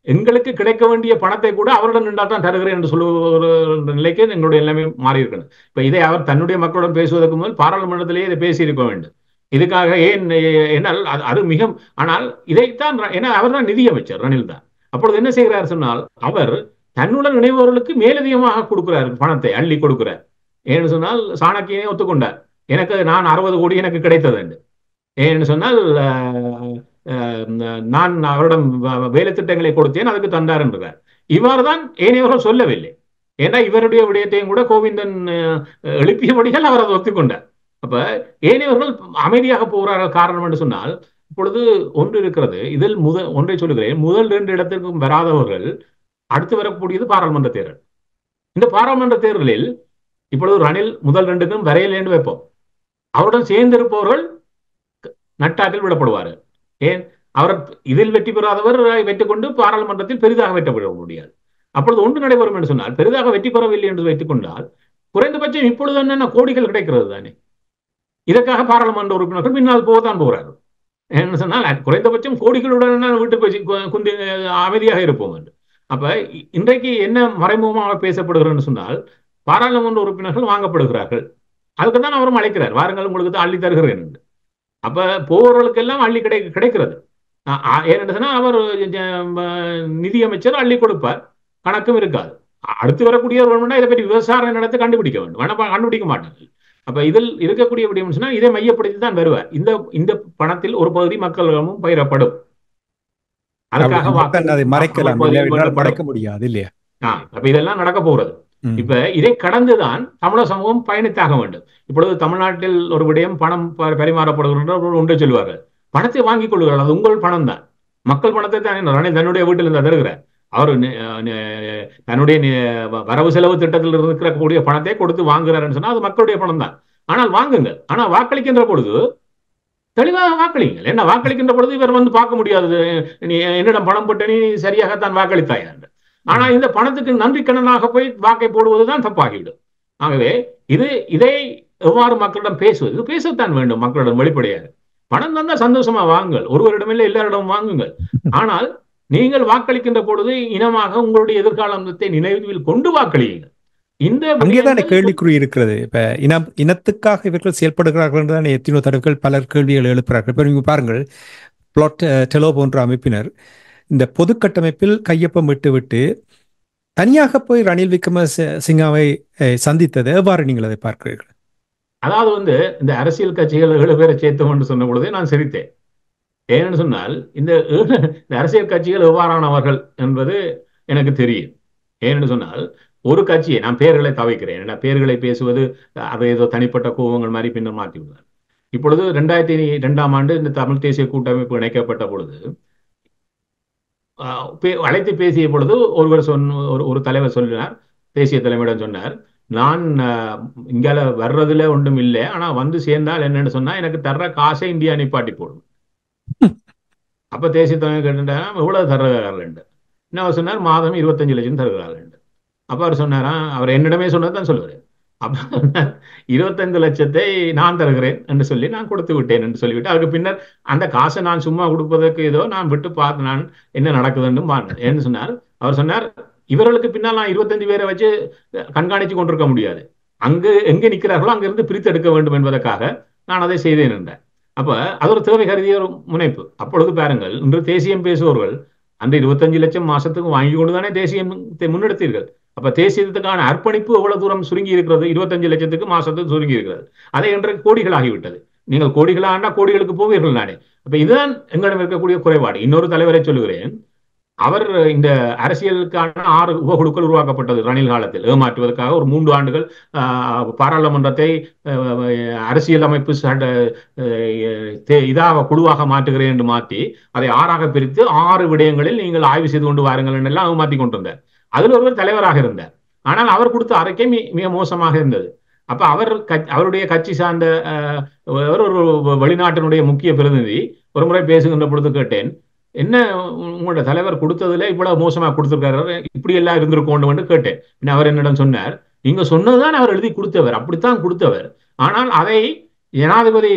எங்களுக்கு கிடைக்க வேண்டிய பணத்தை கூட அவருடன் நின்றால் தான் தருகிறேன் என்று சொல்லுகிற நிலைக்கு எங்களுடைய எல்லாமே மாறி இருக்கணும். இப்ப இதை அவர் தன்னுடைய மக்களுடன் பேசுவதற்கு முதல் பாராளுமன்றத்திலேயே இதை பேசியிருக்க வேண்டும். இதுக்காக என்னால் அது மிக, ஆனால் இதைத்தான், ஏன்னா அவர் தான் நிதியமைச்சர் ரணில் தான். அப்பொழுது என்ன செய்கிறார் சொன்னால், அவர் தன்னுடன் இணைபவர்களுக்கு மேலதிகமாக கொடுக்கிறார், பணத்தை அள்ளி கொடுக்கிறார். ஏன்னு சொன்னால் சாணக்கியனே ஒத்துக்கொண்டார், நான் 60 கோடி எனக்கு கிடைத்தது என்று. ஏன்னு சொன்னால் நான் அவரிடம் வேலை திட்டங்களை கொடுத்தேன், அதுக்கு தந்தார் என்றார். இவ்வாறுதான் ஏனையவர்கள் சொல்லவில்லை. ஏன்னா இவருடைய விடயத்தையும் கூட கோவிந்தன் எழுப்பியபடிகள் அவர் அதை ஒத்துக்கொண்டார். அப்ப ஏனையவர்கள் அமைதியாக போகிறார்கள். காரணம் என்று சொன்னால், இப்பொழுது ஒன்று இருக்கிறது, இதில் ஒன்றை சொல்லுகிறேன், முதல் 2 இடத்திற்கும் வராதவர்கள் அடுத்து வரக்கூடியது பாராளுமன்ற தேர்தல். இந்த பாராளுமன்ற தேர்தலில் இப்பொழுது ரணில் முதல் 2க்கும் வரையில் என்று வைப்போம், அவருடன் சேர்ந்திருப்பவர்கள் நட்டாற்றில் விடப்படுவார்கள். ஏன், அவர் இதில் வெற்றி பெறாதவர் வெற்றி கொண்டு பாராளுமன்றத்தில் பெரிதாக வெற்றி பெற முடியாது. அப்பொழுது ஒன்று நடைபெறும் என்று சொன்னால், பெரிதாக வெற்றி பெறவில்லை என்று வைத்துக் கொண்டால், குறைந்தபட்சம் இப்பொழுது என்ன கோடிகள் கிடைக்கிறது தானே. இதற்காக பாராளுமன்ற உறுப்பினர்கள் பின்னால் போகத்தான் போகிறார்கள். என்ன சொன்னால், குறைந்தபட்சம் கோடிகளுடன் வீட்டுக்கு வச்சு குந்தி அமைதியாக இருப்போம் என்று. அப்ப இன்றைக்கு என்ன மறைமுகமாக பேசப்படுகிறன்னு சொன்னால், பாராளுமன்ற உறுப்பினர்கள் வாங்கப்படுகிறார்கள். அதுக்கு தான் அவரும் அழைக்கிறார், வாருங்கள் உங்களுக்கு தான் அள்ளி தருகிறேன் என்று. அப்ப போவர்களுக்கெல்லாம் அள்ளி கிடைக்கிறது. ஏன்னு சொன்னால், அவர் நிதியமைச்சர் அள்ளி கொடுப்பார், கணக்கும் இருக்காது. அடுத்து வரக்கூடியவர்கள் இதை பற்றி விசாரணை நடத்தி கண்டுபிடிக்க வேண்டும், கண்டுபிடிக்க மாட்டார்கள். அப்ப இதில் இருக்கக்கூடிய விடயம் சொன்னா, இதை மையப்படுத்தி தான் வருவார். இந்த பணத்தில் ஒரு பகுதி மக்களிடமும் பயிரப்படும். அதுக்காக அதை மறைக்க முடியாது இல்லையா? அப்ப இதெல்லாம் நடக்க போறது. இப்ப இதை கடந்துதான் தமிழக சமூகம் பயணித்தாக வேண்டும். இப்பொழுது தமிழ்நாட்டில் ஒரு விடயம், பணம் பரிமாறப்படுகின்ற ஒன்றை சொல்லுவார்கள், பணத்தை வாங்கிக் கொள்ளுகிறார்கள், அது உங்கள் பணம் தான், மக்கள் பணத்தை தான் ரணில் தன்னுடைய வீட்டில் இருந்து தருகிறார். அவர் தன்னுடைய வரவு செலவு திட்டத்தில் இருக்கக்கூடிய பணத்தை கொடுத்து வாங்குறாருன்னு சொன்னா அது மக்களுடைய பணம் தான். ஆனால் வாங்குங்கள், ஆனா வாக்களிக்கின்ற பொழுது தெளிவாக வாக்களிங்கள். என்ன, வாக்களிக்கின்ற பொழுது இவர் வந்து பார்க்க முடியாது, நீ என்னிடம் பணம் போட்ட நீ சரியாகத்தான் வாக்களித்தாய் என்று. ஆனா இந்த பணத்துக்கு நன்றி கடனாக போய் வாக்கை போடுவதுதான் தப்பாகிவிடும். ஆகவே இதை எவ்வாறு மக்களிடம் பேசுவது, பேசத்தான் வேண்டும் மக்களிடம் வெளிப்படையாக. பணம் தந்தா சந்தோஷமா வாங்குங்கள், ஒருவரிடமில்லை எல்லாரிடமும் வாங்குங்கள். ஆனால் நீங்கள் வாக்களிக்கின்ற பொழுது இனமாக உங்களுடைய எதிர்காலத்தை நினைவில் கொண்டு வாக்களியுங்கள். இந்த அங்கேதானே கேள்விக்குறி இருக்கிறது. இப்ப இனத்துக்காக இவர்கள் செயல்படுகிறார்கள் என்றுதான் எத்தனையோ தடவைகள் பலர் கேள்விகள் எழுப்புகிறார்கள். இப்ப நீங்க பாருங்கள், பிளாட் டெலோ போன்ற அமைப்பினர் இந்த பொது கட்டமைப்பில் கையொப்பம் விட்டு தனியாக போய் ரணில் விக்ரமசிங்காவை சந்தித்தது எவ்வாறு நீங்கள் அதை பார்க்கிறீர்கள்? அதாவது இந்த அரசியல் கட்சிகள் 7 பேரை சேர்த்தோம் என்று சொன்ன பொழுதே நான் சிரித்தேன். ஏன்னு சொன்னால் இந்த அரசியல் கட்சிகள் எவ்வாறானவர்கள் என்பது எனக்கு தெரியும். ஏன்னு சொன்னால் ஒரு கட்சியை நான் பெயர்களை தவிக்கிறேன். ஏன்னா பெயர்களை பேசுவது அதை ஏதோ தனிப்பட்ட கோபங்கள் மாதிரி பின்னர் மாற்றி விடுவார். இப்பொழுது 2002ஆம் ஆண்டு இந்த தமிழ் தேசிய கூட்டமைப்பு இணைக்கப்பட்ட பொழுது அழைத்து பேசிய பொழுது ஒரு தலைவர் சொல்லினார், தேசிய தலைவரிடம் சொன்னார், நான் இங்கால வர்றதுல ஒன்றும் இல்லை, ஆனா வந்து சேர்ந்தால் என்னன்னு சொன்னா எனக்கு தர்ற காசை இந்தியா நிப்பாட்டி போடும். அப்ப தேசிய தலைவர் கேட்டுட்டா எவ்வளவு தர்றார்கள்? என்ன அவர் சொன்னார், மாதம் 25 லட்சம் தருகிறார்கள். அப்ப அவர் சொன்னாரா, அவர் என்னிடமே சொன்னதான் சொல்லுவாரு. அப்ப 25 லட்சத்தை நான் தருகிறேன் என்று சொல்லி நான் கொடுத்து விட்டேன் என்று சொல்லிவிட்டு அதுக்கு பின்னர் அந்த காசை நான் சும்மா கொடுப்பதற்கு ஏதோ நான் விட்டு பார்த்து நான் என்ன நடக்குதுன்னு பாருங்க என்று சொன்னார். அவர் சொன்னார், இவர்களுக்கு பின்னால் நான் 25 பேரை வச்சு கண்காணித்து கொண்டிருக்க முடியாது, அங்கு எங்கே நிற்கிறார்களோ அங்கிருந்து பிரித்து எடுக்க வேண்டும் என்பதற்காக நான் அதை செய்தேன் என்றேன். அப்ப அது ஒரு தேவை கருதிய ஒரு முனைப்பு. அப்பொழுது பாருங்கள், இன்று தேசியம் பேசுபவர்கள் அந்த 25 லட்சம் மாசத்துக்கு வாங்கி கொண்டுதானே தேசியத்தை முன்னெடுத்தீர்கள். அப்ப தேசியத்துக்கான அர்ப்பணிப்பு எவ்வளவு தூரம் சுருங்கி இருக்கிறது? 25 லட்சத்துக்கு மாசத்துக்கு சுருங்கி இருக்கிறது. அதை இன்றைக்கு கோடிகள் ஆகிவிட்டது. நீங்கள் கோடிகளாண்டா கோடிகளுக்கு போவீர்கள் நானே. அப்ப இதுதான் எங்களிடம் இருக்கக்கூடிய குறைபாடு. இன்னொரு தலைவரை சொல்லுகிறேன், அவர் இந்த அரசியலுக்கான 6 உபகுழுக்கள் உருவாக்கப்பட்டது ரணில் காலத்தில் ஏமாற்றுவதற்காக. ஒரு 3 ஆண்டுகள் பாராளுமன்றத்தை அரசியல் அமைப்பு இதாக குழுவாக மாற்றுகிறேன் என்று மாற்றி அதை 6ஆக பிரித்து 6 விடயங்களில் நீங்கள் ஆய்வு செய்து கொண்டு வாருங்கள் எல்லாம் ஏமாற்றி கொண்டிருந்தார். அதில் ஒருவர் தலைவராக இருந்தார். ஆனால் அவர் கொடுத்த அறிக்கை மிக மோசமாக இருந்தது. அப்ப அவருடைய கட்சி சார்ந்த ஒரு வெளிநாட்டினுடைய முக்கிய பிரதிநிதி ஒரு முறை பேசுகின்ற பொழுது கேட்டேன், என்ன உங்களோட தலைவர் கொடுத்ததுல இவ்வளவு மோசமா கொடுத்திருக்காரு, இப்படி எல்லாம் இருந்திருக்கோம் என்று கேட்டேன். அவர் என்னிடம் சொன்னார், நீங்க சொன்னதுதான் அவர் எழுதி கொடுத்தவர், அப்படித்தான் கொடுத்தவர், ஆனால் அதை ஜனாதிபதி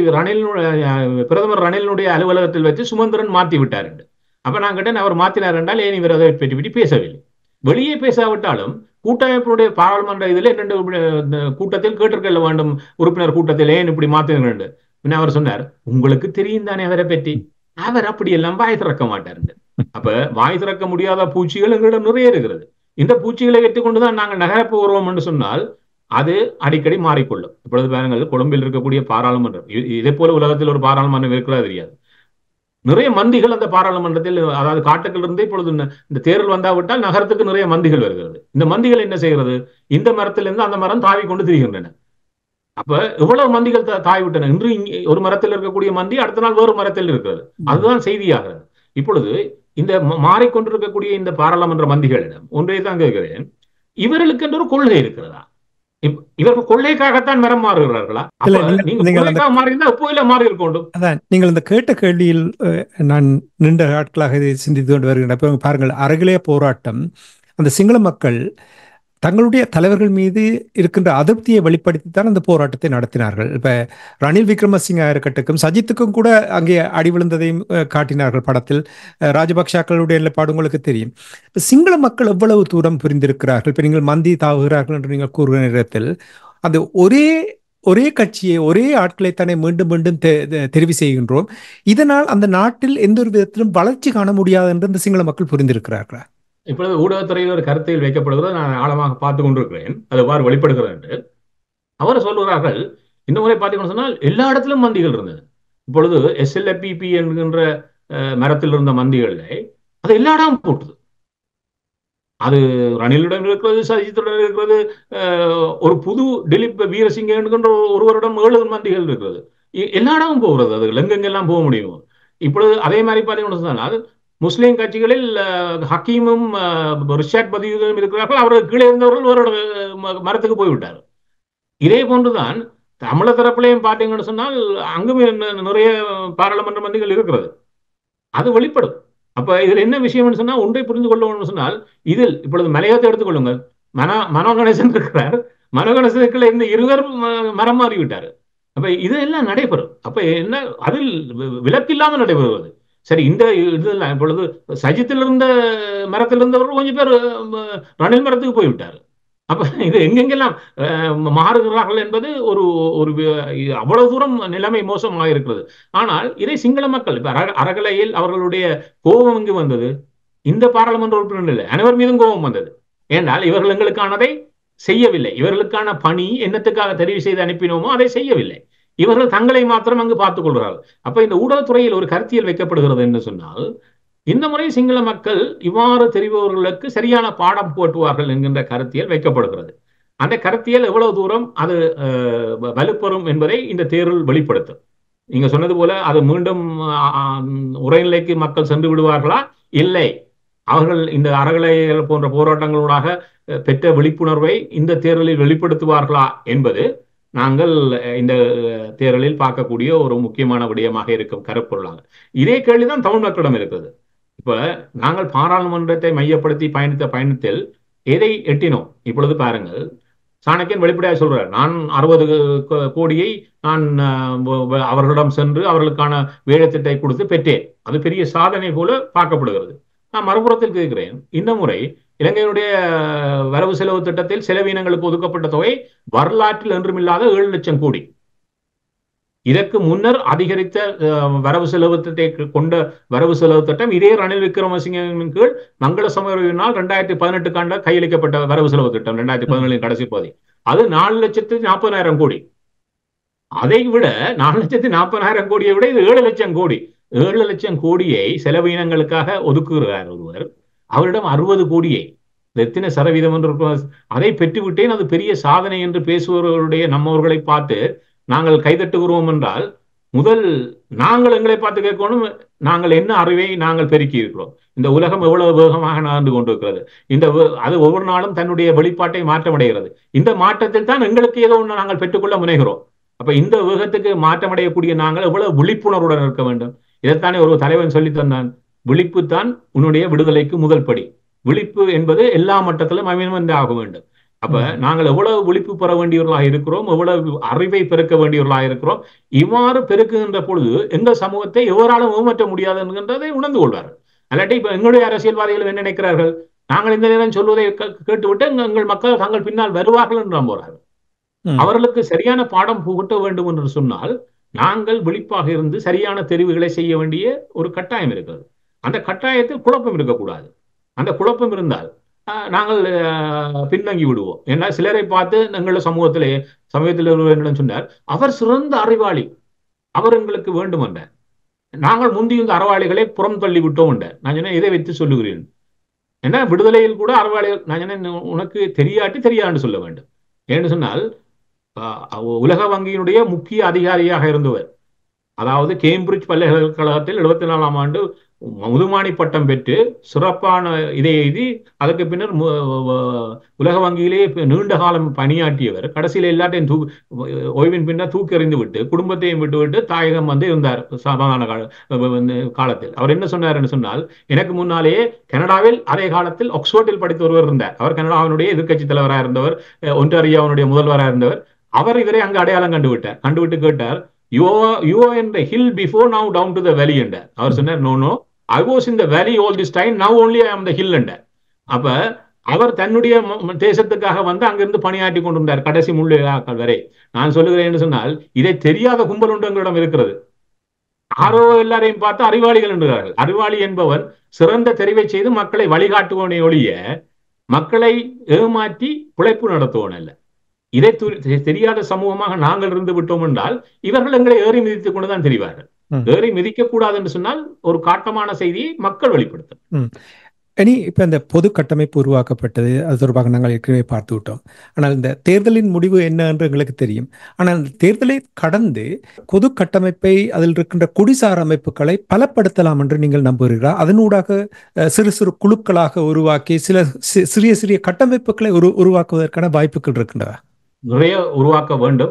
பிரதமர் ரணிலினுடைய அலுவலகத்தில் வச்சு சுமந்திரன் மாற்றி விட்டார் என்று. அப்ப நான் கேட்டேன், அவர் மாற்றினார் என்றால் ஏன் இவர் அதை பற்றி பேசவில்லை? வெளியே பேசாவிட்டாலும் கூட்டமைப்பினுடைய பாராளுமன்ற இதில் 2 கூட்டத்தில் கேட்டிருக்க வேண்டும், உறுப்பினர் கூட்டத்தில் ஏன் இப்படி மாற்றுங்க. அவர் சொன்னார், உங்களுக்கு தெரியும் தானே அவரை பற்றி, அவர் அப்படியெல்லாம் வாய் திறக்க மாட்டார். அப்ப வாய் திறக்க முடியாத பூச்சிகள் எங்களிடம் நிறைய இருக்கிறது. இந்த பூச்சிகளை வைத்துக்கொண்டுதான் நாங்கள் நகரப்பு வருவோம் என்று சொன்னால் அது அடிக்கடி மாறிக்கொள்ளும். இப்பொழுது பாருங்கள், கொழும்பில் இருக்கக்கூடிய பாராளுமன்றம், இதே போல உலகத்தில் ஒரு பாராளுமன்றம் இருக்கிறதா தெரியாது. நிறைய மந்திகள் அந்த பாராளுமன்றத்தில், அதாவது காட்டுக்கள் இருந்து இப்பொழுது இந்த தேர்தல் வந்தாவிட்டால் நகரத்துக்கு நிறைய மந்திகள் வருகிறது. இந்த மந்திகள் என்ன செய்கிறது? இந்த மரத்திலிருந்து அந்த மரம் தாவி கொண்டு திரிகின்றன. அப்ப எவ்வளவு மந்திகள் தாய்விட்டன. இன்று ஒரு மரத்தில் இருக்கக்கூடிய மந்தி அடுத்த நாள் வேறு மரத்தில் இருக்கிறது. அதுதான் செய்தியாகிறது. இப்பொழுது இந்த மாறிக்கொண்டிருக்கக்கூடிய இந்த பாராளுமன்ற மந்திகளிடம் ஒன்றை தான் கேட்கிறேன், இவர்களுக்கு என்று ஒரு கொள்கை இருக்கிறதா? இவர்கள் கொள்ளைக்காகத்தான் மரம் மாறுகிறார்களா? மாறி இருக்கணும். அதான் நீங்கள் இந்த கேட்ட கேள்வியில் நான் நீண்ட நாட்களாக இதை சிந்தித்து கொண்டு வருகின்ற பாருங்கள், அறகிலே போராட்டம், அந்த சிங்கள மக்கள் தங்களுடைய தலைவர்கள் மீது இருக்கின்ற அதிருப்தியை வெளிப்படுத்தித்தான் அந்த போராட்டத்தை நடத்தினார்கள். இப்ப ரணில் விக்ரமசிங்க இருக்கட்டும், சஜித்துக்கும் கூட அங்கே அடி விழுந்ததையும் காட்டினார்கள் படத்தில். ராஜபக்சாக்களுடைய நிலைப்பாடு உங்களுக்கு தெரியும். சிங்கள மக்கள் எவ்வளவு தூரம் புரிந்திருக்கிறார்கள். இப்ப நீங்கள் மந்தி தாவுகிறார்கள் என்று நீங்கள் கூறுகிற நேரத்தில் அந்த ஒரே கட்சியை, ஒரே ஆட்களைத்தானே மீண்டும் மீண்டும் தெரிவு செய்கின்றோம். இதனால் அந்த நாட்டில் எந்த ஒரு விதத்திலும் வளர்ச்சி காண முடியாது என்று இந்த சிங்கள மக்கள் புரிந்திருக்கிறார்களா? இப்பொழுது ஊடகத்துறையில் ஒரு கருத்தில் வைக்கப்படுகிறது, நான் ஆழமாக பார்த்து கொண்டிருக்கிறேன், அது எவ்வாறு வெளிப்படுகிறது என்று. அவர் சொல்கிறார்கள், இந்த முறை பார்த்தீங்கன்னு சொன்னால் எல்லா இடத்திலும் மந்திகள் இருந்தது. இப்பொழுது SLPP என்கின்ற மரத்தில் இருந்த மந்திகளை அது எல்லா இடமும் போட்டுது. அது ரணிலுடன் இருக்கிறது, சஜித்துடன் இருக்கிறது, ஒரு புது திலீப் வீரசிங்க என்கின்ற ஒருவரிடம் 7 மந்திகள் இருக்கிறது. எல்லா இடமும் போகிறது. அது எங்கெங்கெல்லாம் போக முடியும். இப்பொழுது அதே மாதிரி பார்த்தீங்கன்னு சொன்னால் முஸ்லீம் கட்சிகளில் ஹக்கீமும் ரிஷாட் பதியும் இருக்கிறார்கள். அவர்கள் கீழே இருந்தவர்கள் ஒரு மரத்துக்கு போய்விட்டார். இதே போன்றுதான் தமிழர் தரப்பிலையும் பார்த்தீங்கன்னு சொன்னால் அங்குமே நிறைய பாராளுமன்ற மந்திகள் இருக்கிறது. அது வெளிப்படும். அப்ப இதுல என்ன விஷயம்னு சொன்னா, ஒன்றை புரிந்து கொள்ளணும்னு சொன்னால், இதில் இப்பொழுது மலையத்தை எடுத்துக்கொள்ளுங்கள். மனோ கணேசன் இருக்கிறார். மனோ கணேசனுக்குள்ள இந்த 2 மரம் மாறிவிட்டார். அப்ப இதெல்லாம் நடைபெறும். அப்ப என்ன, அதில் விலக்கில்லாமல் நடைபெறுவது. சரி, இந்த இதுல இப்பொழுது சஜித்தில் இருந்த மரத்தில் இருந்தவர்கள் கொஞ்சம் பேர் ரணில் மரத்துக்கு போய்விட்டார். அப்ப இது எங்கெங்கெல்லாம் மாறுகிறார்கள் என்பது ஒரு ஒரு அவ்வளவு தூரம் நிலைமை மோசமாக இருக்கிறது. ஆனால் இதை சிங்கள மக்கள் இப்ப அறகலையில் அவர்களுடைய கோபம் இங்கு வந்தது. இந்த பாராளுமன்ற உறுப்பினர் இல்லை, அனைவர் மீதும் கோபம் வந்தது. ஏனால் இவர்கள் எங்களுக்கானதை செய்யவில்லை. இவர்களுக்கான பணி என்னத்துக்காக தெரிவு செய்து அனுப்பினோமோ அதை செய்யவில்லை. இவர்கள் தங்களை மாத்திரம் அங்கு பார்த்துக் கொள்கிறார்கள். அப்ப இந்த ஊடகத்துறையில் ஒரு கருத்தியல் வைக்கப்படுகிறது என்று சொன்னால், இந்த முறை சிங்கள மக்கள் இவ்வாறு தெரிபவர்களுக்கு சரியான பாடம் போட்டுவார்கள் என்கின்ற கருத்தியல் வைக்கப்படுகிறது. அந்த கருத்தியல் எவ்வளவு தூரம் அது வலுப்பெறும் என்பதை இந்த தேர்தல் வெளிப்படுத்தும். நீங்க சொன்னது போல அது மீண்டும் உரைநிலைக்கு மக்கள் சென்று விடுவார்களா? இல்லை. அவர்கள் இந்த அறகலைகள் போன்ற போராட்டங்களூடாக பெற்ற விழிப்புணர்வை இந்த தேர்தலில் வெளிப்படுத்துவார்களா என்பது நாங்கள் இந்த தேர்தலில் பார்க்கக்கூடிய ஒரு முக்கியமான விடயமாக இருக்கும் கருப்பொருளாக. இதே கேள்விதான் தமிழ் மக்களிடம் இருக்கிறது. இப்ப நாங்கள் பாராளுமன்றத்தை மையப்படுத்தி பயணித்த பயணத்தில் எதை எட்டினோம்? இப்பொழுது பாருங்கள், சாணக்கியன் வெளிப்படையாக சொல்றார், நான் 60 கோடியை நான் அவர்களிடம் சென்று அவர்களுக்கான வேலைத்திட்டத்தை கொடுத்து பெற்றேன். அது பெரிய சாதனை போல பார்க்கப்படுகிறது. நான் மறுபுறத்தில் கேட்கிறேன், இந்த முறை இலங்கையினுடைய வரவு செலவு திட்டத்தில் செலவினங்களுக்கு ஒதுக்கப்பட்ட தொகை வரலாற்றில் என்றுமில்லாத 7 லட்சம் கோடி. இதற்கு முன்னர் அதிகரித்த வரவு செலவு திட்டத்தை கொண்ட வரவு செலவு திட்டம் இதே ரணில் விக்ரமசிங்கின் கீழ் மங்கள சமரவினால் 2018 கையளிக்கப்பட்ட வரவு செலவு திட்டம் 2017 கடைசி பகுதி, அது 4,40,000 கோடி. அதை விட 4,40,000 கோடியை விட இது 7 லட்சம் கோடி. 7 லட்சம் கோடியை செலவினங்களுக்காக ஒதுக்குகிறார் ஒருவர். அவரிடம் 60 கோடியை, எத்தனை சதவீதம் என்று அதை பெற்றுவிட்டேன், அது பெரிய சாதனை என்று பேசுபவர்களுடைய நம்மவர்களை பார்த்து நாங்கள் கைதட்டுகிறோம் என்றால், முதல் நாங்கள் எங்களை பார்த்து கேட்கணும், நாங்கள் என்ன அறிவை நாங்கள் பெருக்கி இருக்கிறோம், இந்த உலகம் எவ்வளவு வேகமாக நடந்து கொண்டிருக்கிறது, அது ஒவ்வொரு நாளும் தன்னுடைய வெளிப்பாட்டை மாற்றமடைகிறது. இந்த மாற்றத்தில் தான் எங்களுக்கு ஏதோ ஒன்று நாங்கள் பெற்றுக்கொள்ள முனைகிறோம். அப்ப இந்த வேகத்துக்கு மாற்றமடையக்கூடிய நாங்கள் எவ்வளவு விழிப்புணர்வுடன் இருக்க வேண்டும். இதைத்தானே ஒரு தலைவன் சொல்லி தந்தான், விழிப்பு தான் உன்னுடைய விடுதலைக்கு முதல் படி. விழிப்பு என்பது எல்லா மட்டத்திலும் அமைந்து ஆக வேண்டும். அப்ப நாங்கள் எவ்வளவு விழிப்பு பெற வேண்டியவர்களாக இருக்கிறோம், எவ்வளவு அறிவை பெருக்க வேண்டியவர்களாக இருக்கிறோம். இவ்வாறு பெருக்குகின்ற பொழுது எந்த சமூகத்தை எவராலும் ஏமாற்ற முடியாது என்கின்றதை உணர்ந்து கொள்வார்கள். அல்லாட்டி இப்ப எங்களுடைய அரசியல்வாதிகள் என்ன நினைக்கிறார்கள், நாங்கள் இந்த நேரம் சொல்வதை கேட்டுவிட்டு எங்கள் மக்கள் தங்கள் பின்னால் வருவார்கள் என்று நம்புகிறார்கள். அவர்களுக்கு சரியான பாடம் புகட்ட வேண்டும் என்று சொன்னால் நாங்கள் விழிப்பாக இருந்து சரியான தெரிவுகளை செய்ய வேண்டிய ஒரு கட்டாயம் இருக்கிறது. அந்த கட்டாயத்தில் குழப்பம் இருக்கக்கூடாது. அந்த குழப்பம் இருந்தால் நாங்கள் பின்தங்கி விடுவோம். ஏன்னா சிலரை பார்த்து எங்கள சமூகத்தில் என்னிடம் சொன்னார், அவர் சிறந்த அறிவாளி, அவர் எங்களுக்கு வேண்டும் என்ற. நாங்கள் முந்தி இந்த அறிவாளிகளை புறம் தள்ளி விட்டோம் என்ற. நான் சொன்னேன், இதை வைத்து சொல்லுகிறேன். ஏன்னா விடுதலையில் கூட அறிவாளிகள், நான் சொன்னேன், உனக்கு தெரியாண்டு சொல்ல வேண்டும். ஏன்னு சொன்னால் உலக வங்கியினுடைய முக்கிய அதிகாரியாக இருந்தவர், அதாவது கேம்பிரிட்ஜ் பல்கலைக்கழகத்தில் 74ஆம் ஆண்டு முதுமானி பட்டம் பெற்று சிறப்பான இதை எழுதி அதற்கு பின்னர் உலக வங்கியிலேயே நீண்ட காலம் பணியாற்றியவர். கடைசியில் எல்லாத்தையும் ஓய்வின் பின்னர் தூக்கி எறிந்து விட்டு குடும்பத்தையும் விட்டு தாயகம் வந்து இருந்தார் சமாதான காலத்தில். அவர் என்ன சொன்னார் சொன்னால், எனக்கு முன்னாலேயே கனடாவில் அதே காலத்தில் ஆக்ஸ்போர்டில் படித்த ஒருவர் இருந்தார். அவர் கனடாவினுடைய எதிர்கட்சி தலைவராக இருந்தவர், ஒன்டாரியோவுடைய முதல்வராக இருந்தவர். அவர் இவரை அங்கு அடையாளம் கண்டுவிட்டு கேட்டார், you are in the hill before, now down to the valley என்றார். அவர் சொன்னார், no, I was in the valley all this time, now only I am the hill என்றார். அப்ப அவர் தன்னுடைய தேசத்துக்காக வந்து அங்கிருந்து பணியாற்றி கொண்டிருந்தார் கடைசி முள்ளியாக்கள் வரை. நான் சொல்லுகிறேன் சொன்னால், இதை தெரியாத கும்பல் ஒன்று எங்களிடம் இருக்கிறது. ஆரோ எல்லாரையும் பார்த்து அறிவாளிகள் என்கிறார்கள். அறிவாளி என்பவன் சிறந்த தெரிவை செய்து மக்களை வழிகாட்டுவனை ஒழிய மக்களை ஏமாற்றி பிழைப்பு நடத்துவோன் அல்ல. இதை தெரியாத சமூகமாக நாங்கள் இருந்து விட்டோம் என்றால் இவர்கள் எங்களை ஏறி மிதித்துக் கொண்டுதான் தெரிவார்கள். ஏறி மிதிக்க கூடாது என்று சொன்னால் ஒரு காட்டமான செய்தியை மக்கள் வெளிப்படுத்தும். இனி இப்ப இந்த பொது கட்டமைப்பு உருவாக்கப்பட்டது, அது தொடர்பாக நாங்கள் ஏற்கனவே பார்த்து விட்டோம். ஆனால் இந்த தேர்தலின் முடிவு என்ன என்று எங்களுக்கு தெரியும். ஆனால் இந்த தேர்தலை கடந்து பொது கட்டமைப்பை, அதில் இருக்கின்ற குடிசார் அமைப்புகளை பலப்படுத்தலாம் என்று நீங்கள் நம்புகிறீர்களா? அதனூடாக சிறு சிறு குழுக்களாக உருவாக்கி சிறிய சிறிய கட்டமைப்புகளை உருவாக்குவதற்கான வாய்ப்புகள் இருக்கின்றன? நிறைய உருவாக்க வேண்டும்.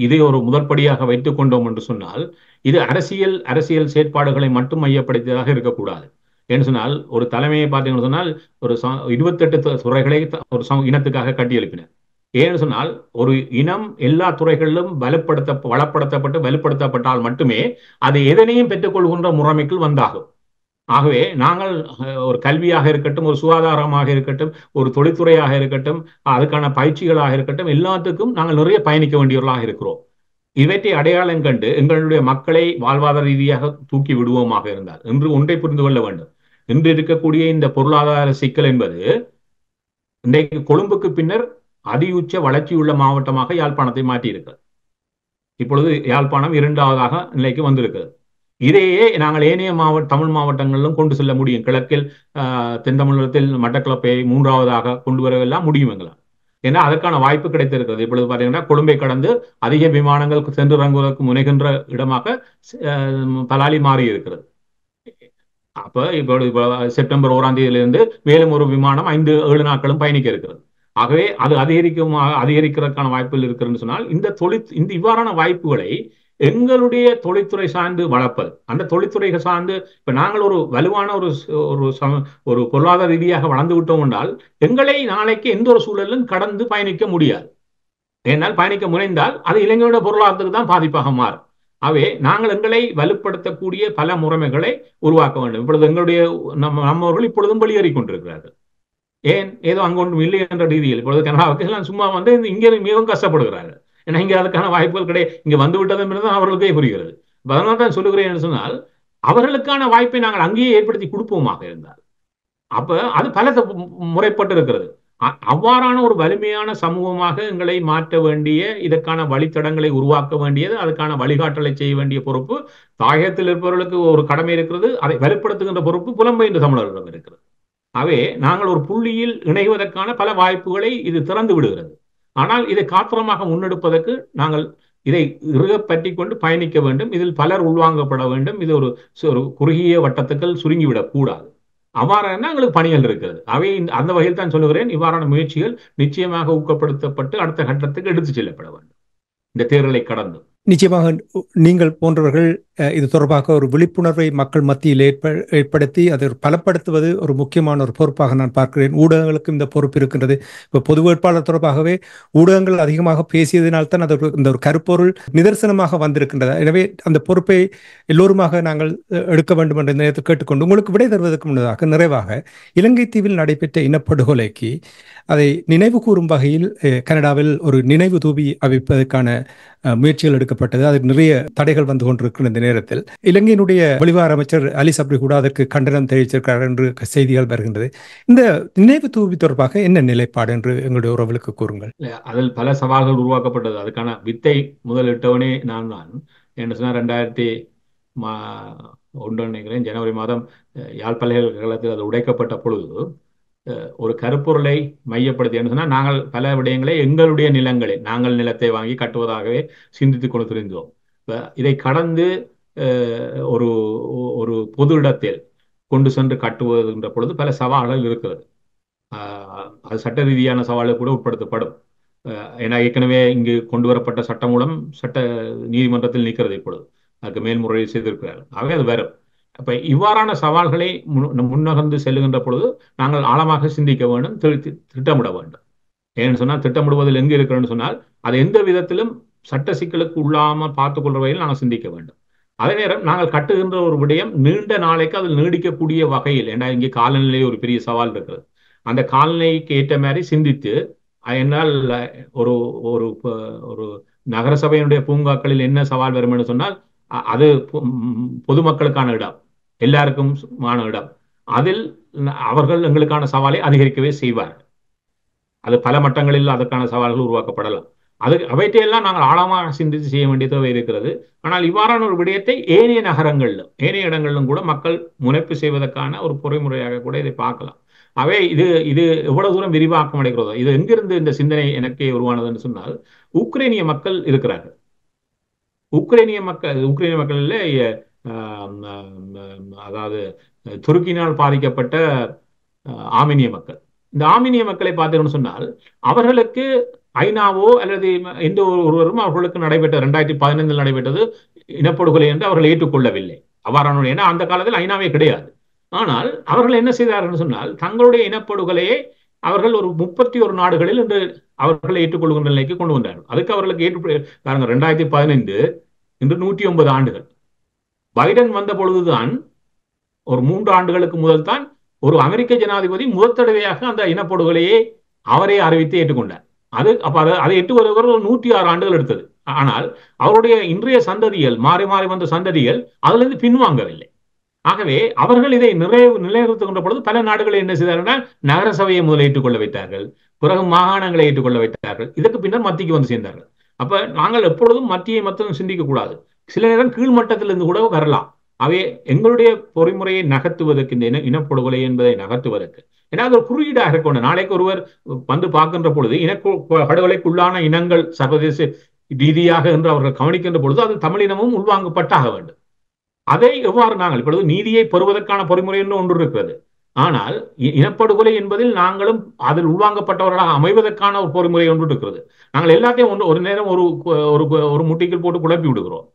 இதை ஒரு முதற்படியாக வைத்துக் கொண்டோம் என்று சொன்னால், இது அரசியல் செயற்பாடுகளை மட்டும் மையப்படுத்தியதாக இருக்கக்கூடாது. ஏன்னு சொன்னால், ஒரு தலைமையை பார்த்தீங்கன்னு சொன்னால் ஒரு 28 துறைகளை ஒரு இனத்துக்காக கட்டி எழுப்பினர். ஏன்னு சொன்னால், ஒரு இனம் எல்லா துறைகளிலும் வலுப்படுத்தப்பட்டு வலுப்படுத்தப்பட்டால் மட்டுமே அது எதனையும் பெற்றுக்கொள்கின்ற முறைமைக்குள் வந்தாகும். ஆகவே நாங்கள் ஒரு கல்வியாக இருக்கட்டும், ஒரு சுகாதாரமாக இருக்கட்டும், ஒரு தொழில்துறையாக இருக்கட்டும், அதுக்கான பயிற்சிகளாக இருக்கட்டும், எல்லாத்துக்கும் நாங்கள் நிறைய பயணிக்க வேண்டியவர்களாக இருக்கிறோம். இவற்றை அடையாளம் கண்டு எங்களுடைய மக்களை வாழ்வாதார ரீதியாக தூக்கி விடுவோமாக இருந்தால், இன்று ஒன்றை புரிந்து கொள்ள வேண்டும். இன்று இருக்கக்கூடிய இந்த பொருளாதார சிக்கல் என்பது இன்றைக்கு கொழும்புக்கு பின்னர் அதியுச்ச வளர்ச்சியுள்ள மாவட்டமாக யாழ்ப்பாணத்தை மாற்றியிருக்கிறது. இப்பொழுது யாழ்ப்பாணம் 2வது நிலைக்கு வந்திருக்கிறது. இதையே நாங்கள் ஏனைய தமிழ் மாவட்டங்களிலும் கொண்டு செல்ல முடியும். கிழக்கில் தென் தமிழகத்தில் மட்டக்களப்பை 3வது கொண்டு வரவெல்லாம் முடியும் எங்களால். ஏன்னா அதற்கான வாய்ப்பு கிடைத்திருக்கிறது. இப்பொழுது பார்த்தீங்கன்னா கொழும்பை கடந்து அதிக விமானங்கள் சென்று இறங்குவதற்கு முனைகின்ற இடமாக பலாலி மாறி இருக்கிறது. அப்ப இப்போ செப்டம்பர் 1ஆம் தேதியிலிருந்து மேலும் ஒரு விமானம் 5-7 நாட்களும் பயணிக்க இருக்கிறது. ஆகவே அது அதிகரிக்கிறதுக்கான வாய்ப்புகள் இருக்கிறதுன்னு சொன்னால் இந்த இவ்வாறான வாய்ப்புகளை எங்களுடைய தொழில்துறை சார்ந்து வளர்ப்பது, அந்த தொழில்துறை சார்ந்து இப்ப நாங்கள் ஒரு வலுவான ஒரு பொருளாதார ரீதியாக வளர்ந்து விட்டோம் என்றால் எங்களை நாளைக்கு எந்த ஒரு சூழலும் கடந்து பயணிக்க முடியாது. ஏனால் பயணிக்க முனைந்தால் அது இளைஞருடைய பொருளாதாரத்துக்கு தான் பாதிப்பாக மாறும். ஆகவே நாங்கள் எங்களை வலுப்படுத்தக்கூடிய பல முறைமைகளை உருவாக்க வேண்டும். இப்பொழுது எங்களுடைய நம்மவர்கள் இப்பொழுதும் வெளியேறி கொண்டிருக்கிறார்கள். ஏன் ஏதோ அங்கு ஒன்றும் இல்லை என்ற ரீதியில் இப்பொழுது கனடாவுக்கு எல்லாம் சும்மா வந்து இங்கே மிகவும் கஷ்டப்படுகிறார்கள். ஏன்னா இங்கே அதுக்கான வாய்ப்புகள் கிடையாது. இங்கே வந்து விட்டதும் தான் அவர்களுக்கே புரிகிறது. அதனால தான் சொல்லுகிறேன் என்று சொன்னால் அவர்களுக்கான வாய்ப்பை நாங்கள் அங்கேயே ஏற்படுத்தி கொடுப்போமாக இருந்தால் அப்ப அது பல முறைப்பட்டு இருக்கிறது. அவ்வாறான ஒரு வலிமையான சமூகமாக எங்களை மாற்ற வேண்டிய, இதற்கான வழித்தடங்களை உருவாக்க வேண்டியது, அதுக்கான வழிகாட்டலை செய்ய வேண்டிய பொறுப்பு தாயகத்தில் இருப்பவர்களுக்கு ஒரு கடமை இருக்கிறது. அதை வலுப்படுத்துகின்ற பொறுப்பு புலம்பெயர்ந்த தமிழர்களிடம் இருக்கிறது. ஆகவே நாங்கள் ஒரு புள்ளியில் இணைவதற்கான பல வாய்ப்புகளை இது திறந்து விடுகிறது. ஆனால் இதை காத்திரமாக முன்னெடுப்பதற்கு நாங்கள் இதை இறுக பற்றி கொண்டு பயணிக்க வேண்டும். இதில் பலர் உள்வாங்கப்பட வேண்டும். இது ஒரு குறுகிய வட்டத்துக்கள் சுருங்கிவிடக் கூடாது. அவ்வாறான எங்களுக்கு பணிகள் இருக்கிறது. அவை அந்த வகையில் தான் சொல்லுகிறேன், இவ்வாறான முயற்சிகள் நிச்சயமாக ஊக்கப்படுத்தப்பட்டு அடுத்த கட்டத்துக்கு எடுத்து செல்லப்பட வேண்டும் இந்த தேர்தலை கடந்து. நிச்சயமாக நீங்கள் போன்றவர்கள் இது தொடர்பாக ஒரு விழிப்புணர்வை மக்கள் மத்தியில் ஏற்படுத்தி அதை பலப்படுத்துவது ஒரு முக்கியமான ஒரு பொறுப்பாக நான் பார்க்கிறேன். ஊடகங்களுக்கும் இந்த பொறுப்பு இருக்கின்றது. இப்போ பொது வேட்பாளர் தொடர்பாகவே ஊடகங்கள் அதிகமாக பேசியதினால்தான் அது இந்த ஒரு கருப்பொருள் நிதர்சனமாக வந்திருக்கின்றது. எனவே அந்த பொறுப்பை எல்லோருமாக நாங்கள் எடுக்க வேண்டும் என்ற நேரத்தில் கேட்டுக்கொண்டு உங்களுக்கு விடை தருவதற்கு முன்னதாக நிறைவாக இலங்கை தீவில் நடைபெற்ற இனப்படுகொலைக்கு அதை நினைவு கூறும் வகையில் கனடாவில் ஒரு நினைவு தூபி அமைப்பதற்கான முயற்சிகள் எடுக்கப்பட்டது. அதுக்கு நிறைய தடைகள் வந்து கொண்டிருக்கிற இந்த நேரத்தில் இலங்கையினுடைய வெளிவார அமைச்சர் அலி சப்ரி கூட அதற்கு கண்டனம் தெரிவித்திருக்கிறார் என்று செய்திகள் வருகின்றது. இந்த நினைவு தூபி தொடர்பாக என்ன நிலைப்பாடு என்று எங்களுடைய உறவுகளுக்கு கூறுங்கள். அதில் பல சவால்கள் உருவாக்கப்பட்டது. அதுக்கான வித்தை முதலிட்டவனே நான் தான். என்ன சொன்னால் 2001 நினைக்கிறேன் ஜனவரி மாதம் யாழ் பல்கலைக்கழகத்தில் அது உடைக்கப்பட்ட பொழுது ஒரு கருப்பொருளை மையப்படுத்தி என்ன சொன்னால் நாங்கள் பல விடயங்களை எங்களுடைய நிலங்களை நாங்கள் நிலத்தை வாங்கி கட்டுவதாகவே சிந்தித்துக் கொண்டு தெரிந்தோம். இதை கடந்து ஒரு ஒரு பொது இடத்தில் கொண்டு சென்று கட்டுவதுன்ற பொழுது பல சவால்கள் இருக்கிறது. அது சட்ட ரீதியான சவால்கள் கூட உட்படுத்தப்படும். ஏன்னா ஏற்கனவே இங்கு கொண்டு வரப்பட்ட சட்டம் மூலம் சட்ட நீதிமன்றத்தில் நிற்கிறது. இப்பொழுது அதுக்கு மேல்முறையீடு செய்திருக்கிறார்கள். ஆகவே அது வரும். அப்ப இவ்வாறான சவால்களை முன்னகர்ந்து செல்லுகின்ற பொழுது நாங்கள் ஆழமாக சிந்திக்க வேண்டும், திட்டமிட வேண்டும். ஏன்னு சொன்னால் திட்டமிடுவதில் எங்கு இருக்கிறோன்னு சொன்னால் அது எந்த விதத்திலும் சட்ட சிக்கலுக்கு உள்ளாமல் பார்த்துக் கொள்ற வகையில் நாங்கள் சிந்திக்க வேண்டும். அதே நேரம் நாங்கள் கட்டுகின்ற ஒரு விடயம் நீண்ட நாளைக்கு அதில் நீடிக்கக்கூடிய வகையில், ஏன்னா இங்கே காலநிலை ஒரு பெரிய சவால் இருக்கிறது. அந்த காலநிலைக்கு ஏற்ற மாதிரி சிந்தித்து என்னால் ஒரு ஒரு நகரசபையினுடைய பூங்காக்களில் என்ன சவால் வரும் என்று சொன்னால் அது பொதுமக்களுக்கான இடம், எல்லாருக்குமான இடம். அதில் அவர்கள் எங்களுக்கான சவாலை அதிகரிக்கவே செய்வார்கள். அது பல மட்டங்களில் அதற்கான சவால்கள் உருவாக்கப்படலாம். அவற்றையெல்லாம் நாங்கள் ஆழமாக சிந்தித்து செய்ய வேண்டிய தேவை இருக்கிறது. ஆனால் இவ்வாறான ஒரு விடயத்தை ஏனைய நகரங்களிலும் ஏனைய இடங்களிலும் கூட மக்கள் முனைப்பு செய்வதற்கான ஒரு பொறிமுறையாக கூட இதை பார்க்கலாம். அவை இது எவ்வளவு தூரம் விரிவாக்கம் அடைகிறதோ, இது எங்கிருந்து இந்த சிந்தனை எனக்கே உருவானதுன்னு சொன்னால், உக்ரைனிய மக்கள் இருக்கிறார்கள். உக்ரைனிய மக்களில் அதாவது துருக்கியினால் பாதிக்கப்பட்ட ஆர்மீனிய மக்கள். இந்த ஆர்மீனிய மக்களை பார்த்தோம்னு சொன்னால் அவர்களுக்கு ஐநாவோ அல்லது எந்த ஒருவரும் அவர்களுக்கு நடைபெற்ற 2015 நடைபெற்றது இனப்படுகொலை என்று அவர்கள் ஏற்றுக்கொள்ளவில்லை. அவ்வாறான, ஏன்னா அந்த காலத்தில் ஐநாவே கிடையாது. ஆனால் அவர்கள் என்ன செய்தார்கள் சொன்னால் தங்களுடைய இனப்படுகொலையை அவர்கள் ஒரு 31 நாடுகளில் இன்று அவர்களை ஏற்றுக்கொள்கின்ற நிலைக்கு கொண்டு வந்தார்கள். அதுக்கு அவர்களுக்கு பாருங்க, 2015 இன்று 109 ஆண்டுகள். பைடன் வந்த பொழுதுதான் ஒரு 3 ஆண்டுகளுக்கு முதல் தான் ஒரு அமெரிக்க ஜனாதிபதி முதல் தடவையாக அந்த இனப்படுகொலையை அவரே அறிவித்து ஏற்றுக்கொண்டார். அதை எட்டு வருவர் 106 ஆண்டுகள் எடுத்தது. ஆனால் அவருடைய இன்றைய சந்ததிகள் மாறி மாறி வந்த சந்ததிகள் அதிலிருந்து பின்வாங்கவில்லை. ஆகவே அவர்கள் இதை நிலைநிறுத்துகின்ற பொழுது பல நாடுகளை என்ன செய்தார்கள், நகர சபையை முதல் ஏற்றுக்கொள்ள வைத்தார்கள், பிறகு மாகாணங்களை ஏற்றுக்கொள்ள வைத்தார்கள், இதற்கு பின்னர் மத்திக்கு வந்து சேர்ந்தார்கள். அப்ப நாங்கள் எப்பொழுதும் மத்தியை மட்டும் சிந்திக்க கூடாது, சில நேரம் கீழ்மட்டத்திலிருந்து கூட வரலாம். அவை எங்களுடைய பொறிமுறையை நகர்த்துவதற்கு, இந்த இனப்படுகொலை என்பதை நகர்த்துவதற்கு, ஏன்னா அது ஒரு குறியீடாக இருக்கணும். நாளைக்கு ஒருவர் வந்து பார்க்கின்ற பொழுது படுகொலைக்குள்ளான இனங்கள் சர்வதேச ரீதியாக என்று அவர்கள் கவனிக்கின்ற பொழுது அது தமிழினமும் உள்வாங்கப்பட்டாக வேண்டும். அதை எவ்வாறு நாங்கள் இப்பொழுது நீதியை பெறுவதற்கான பொறிமுறை என்று ஒன்று இருக்கிறது. ஆனால் இனப்படுகொலை என்பதில் நாங்களும் அதில் உள்வாங்கப்பட்டவர்களாக அமைவதற்கான ஒரு பொறிமுறை ஒன்று இருக்கிறது. நாங்கள் எல்லாத்தையும் ஒரு நேரம் ஒரு முட்டிக்குள் போட்டு குழப்பி விடுகிறோம்.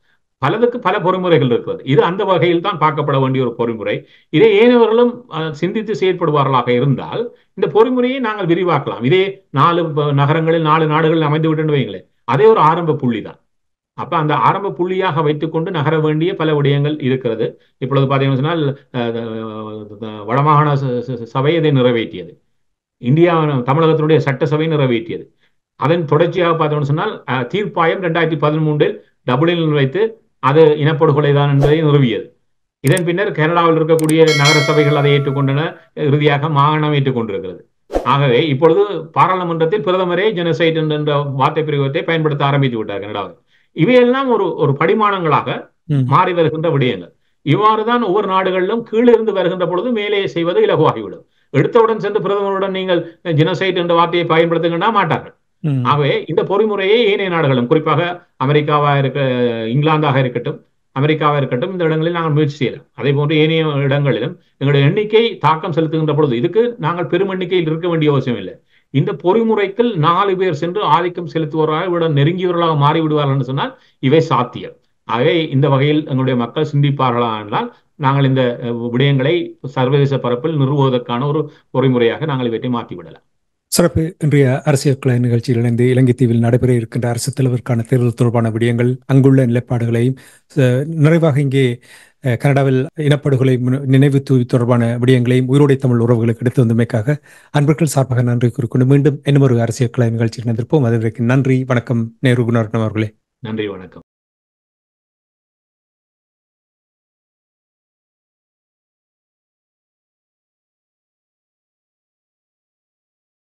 பலதுக்கு பல பொறிமுறைகள் இருக்கிறது. இது அந்த வகையில் தான் பார்க்கப்பட வேண்டிய ஒரு பொறிமுறை. இதை ஏனையவர்களும் சிந்தித்து செயற்படுவார்களாக இருந்தால் இந்த பொறிமுறையை நாங்கள் விரிவாக்கலாம். இதே 4 நகரங்களில் 4 நாடுகளில் அமைந்து விட்டு வைங்களேன், அதே ஒரு ஆரம்ப புள்ளி தான். அப்ப அந்த ஆரம்ப புள்ளியாக வைத்துக்கொண்டு நகர வேண்டிய பல விடயங்கள் இருக்கிறது. இப்பொழுது பார்த்தீங்கன்னு சொன்னால் வடமாகாண சபை இதை நிறைவேற்றியது, இந்தியா தமிழகத்தினுடைய சட்டசபை நிறைவேற்றியது. அதன் தொடர்ச்சியாக பார்த்தோம்னு சொன்னால் தீர்ப்பாயம் 2013 டபுளில் வைத்து அது இனப்படுகொலை தான் என்பதை நிறுவியது. இதன் பின்னர் கனடாவில் இருக்கக்கூடிய நகர சபைகள் அதை ஏற்றுக்கொண்டன, இறுதியாக மாகாணம் ஏற்றுக்கொண்டிருக்கிறது. ஆகவே இப்பொழுது பாராளுமன்றத்தில் பிரதமரே ஜெனசைட் என்ற வார்த்தை பிரயோகத்தை பயன்படுத்த ஆரம்பித்து விட்டார் கனடாவில். இவையெல்லாம் ஒரு படிமானங்களாக மாறி வருகின்ற விடயங்கள். இவ்வாறுதான் ஒவ்வொரு நாடுகளிலும் கீழிருந்து வருகின்ற பொழுது மேலே செய்வது இலகுவாகிவிடும். எடுத்தவுடன் சென்று பிரதமருடன் நீங்கள் ஜெனசைட் என்ற வார்த்தையை பயன்படுத்துகின்றா மாட்டார்கள். ஆகவே இந்த பொறிமுறையை ஏனைய நாடுகளும், குறிப்பாக அமெரிக்காவாக இங்கிலாந்தாக இருக்கட்டும், அமெரிக்காவாக இருக்கட்டும், இந்த இடங்களில் நாங்கள் முயற்சி செய்யலாம். அதே போன்று ஏனைய இடங்களிலும் எங்களுடைய எண்ணிக்கை தாக்கம் செலுத்துகின்ற பொழுது இதுக்கு நாங்கள் பெரும் எண்ணிக்கையில் இருக்க வேண்டிய அவசியம் இல்லை. இந்த பொறிமுறைக்குள் 4 பேர் சென்று ஆதிக்கம் செலுத்துவவர்களாக இவ்விடம் நெருங்கியவர்களாக மாறிவிடுவார்கள் என்று சொன்னால் இவை சாத்தியம். ஆகவே இந்த வகையில் எங்களுடைய மக்கள் சிந்திப்பார்களா என்றால் நாங்கள் இந்த விடயங்களை சர்வதேச பரப்பில் நிறுவுவதற்கான ஒரு பொறிமுறையாக நாங்கள் இவற்றை மாற்றிவிடலாம். சிறப்பு. இன்றைய அரசியல் கலை நிகழ்ச்சியில் இணைந்து இலங்கை தீவில் நடைபெற இருக்கின்ற அரசு தலைவருக்கான தேர்தல் தொடர்பான விடயங்கள், அங்குள்ள நிலைப்பாடுகளையும், நிறைவாக இங்கே கனடாவில் இனப்படுகொலை நினைவு தூவி தொடர்பான விடயங்களையும் உயிரோடை தமிழ் உறவுகளுக்கு எடுத்து வந்தமைக்காக அன்பர்கள் சார்பாக நன்றி கூறிக்கொண்டு மீண்டும் இன்னும் ஒரு அரசியல் கலை நிகழ்ச்சியில் இணைந்திருப்போம். அதுவரைக்கும் நன்றி, வணக்கம். நேரு குணரட்னம் அவர்களே. நன்றி, வணக்கம்.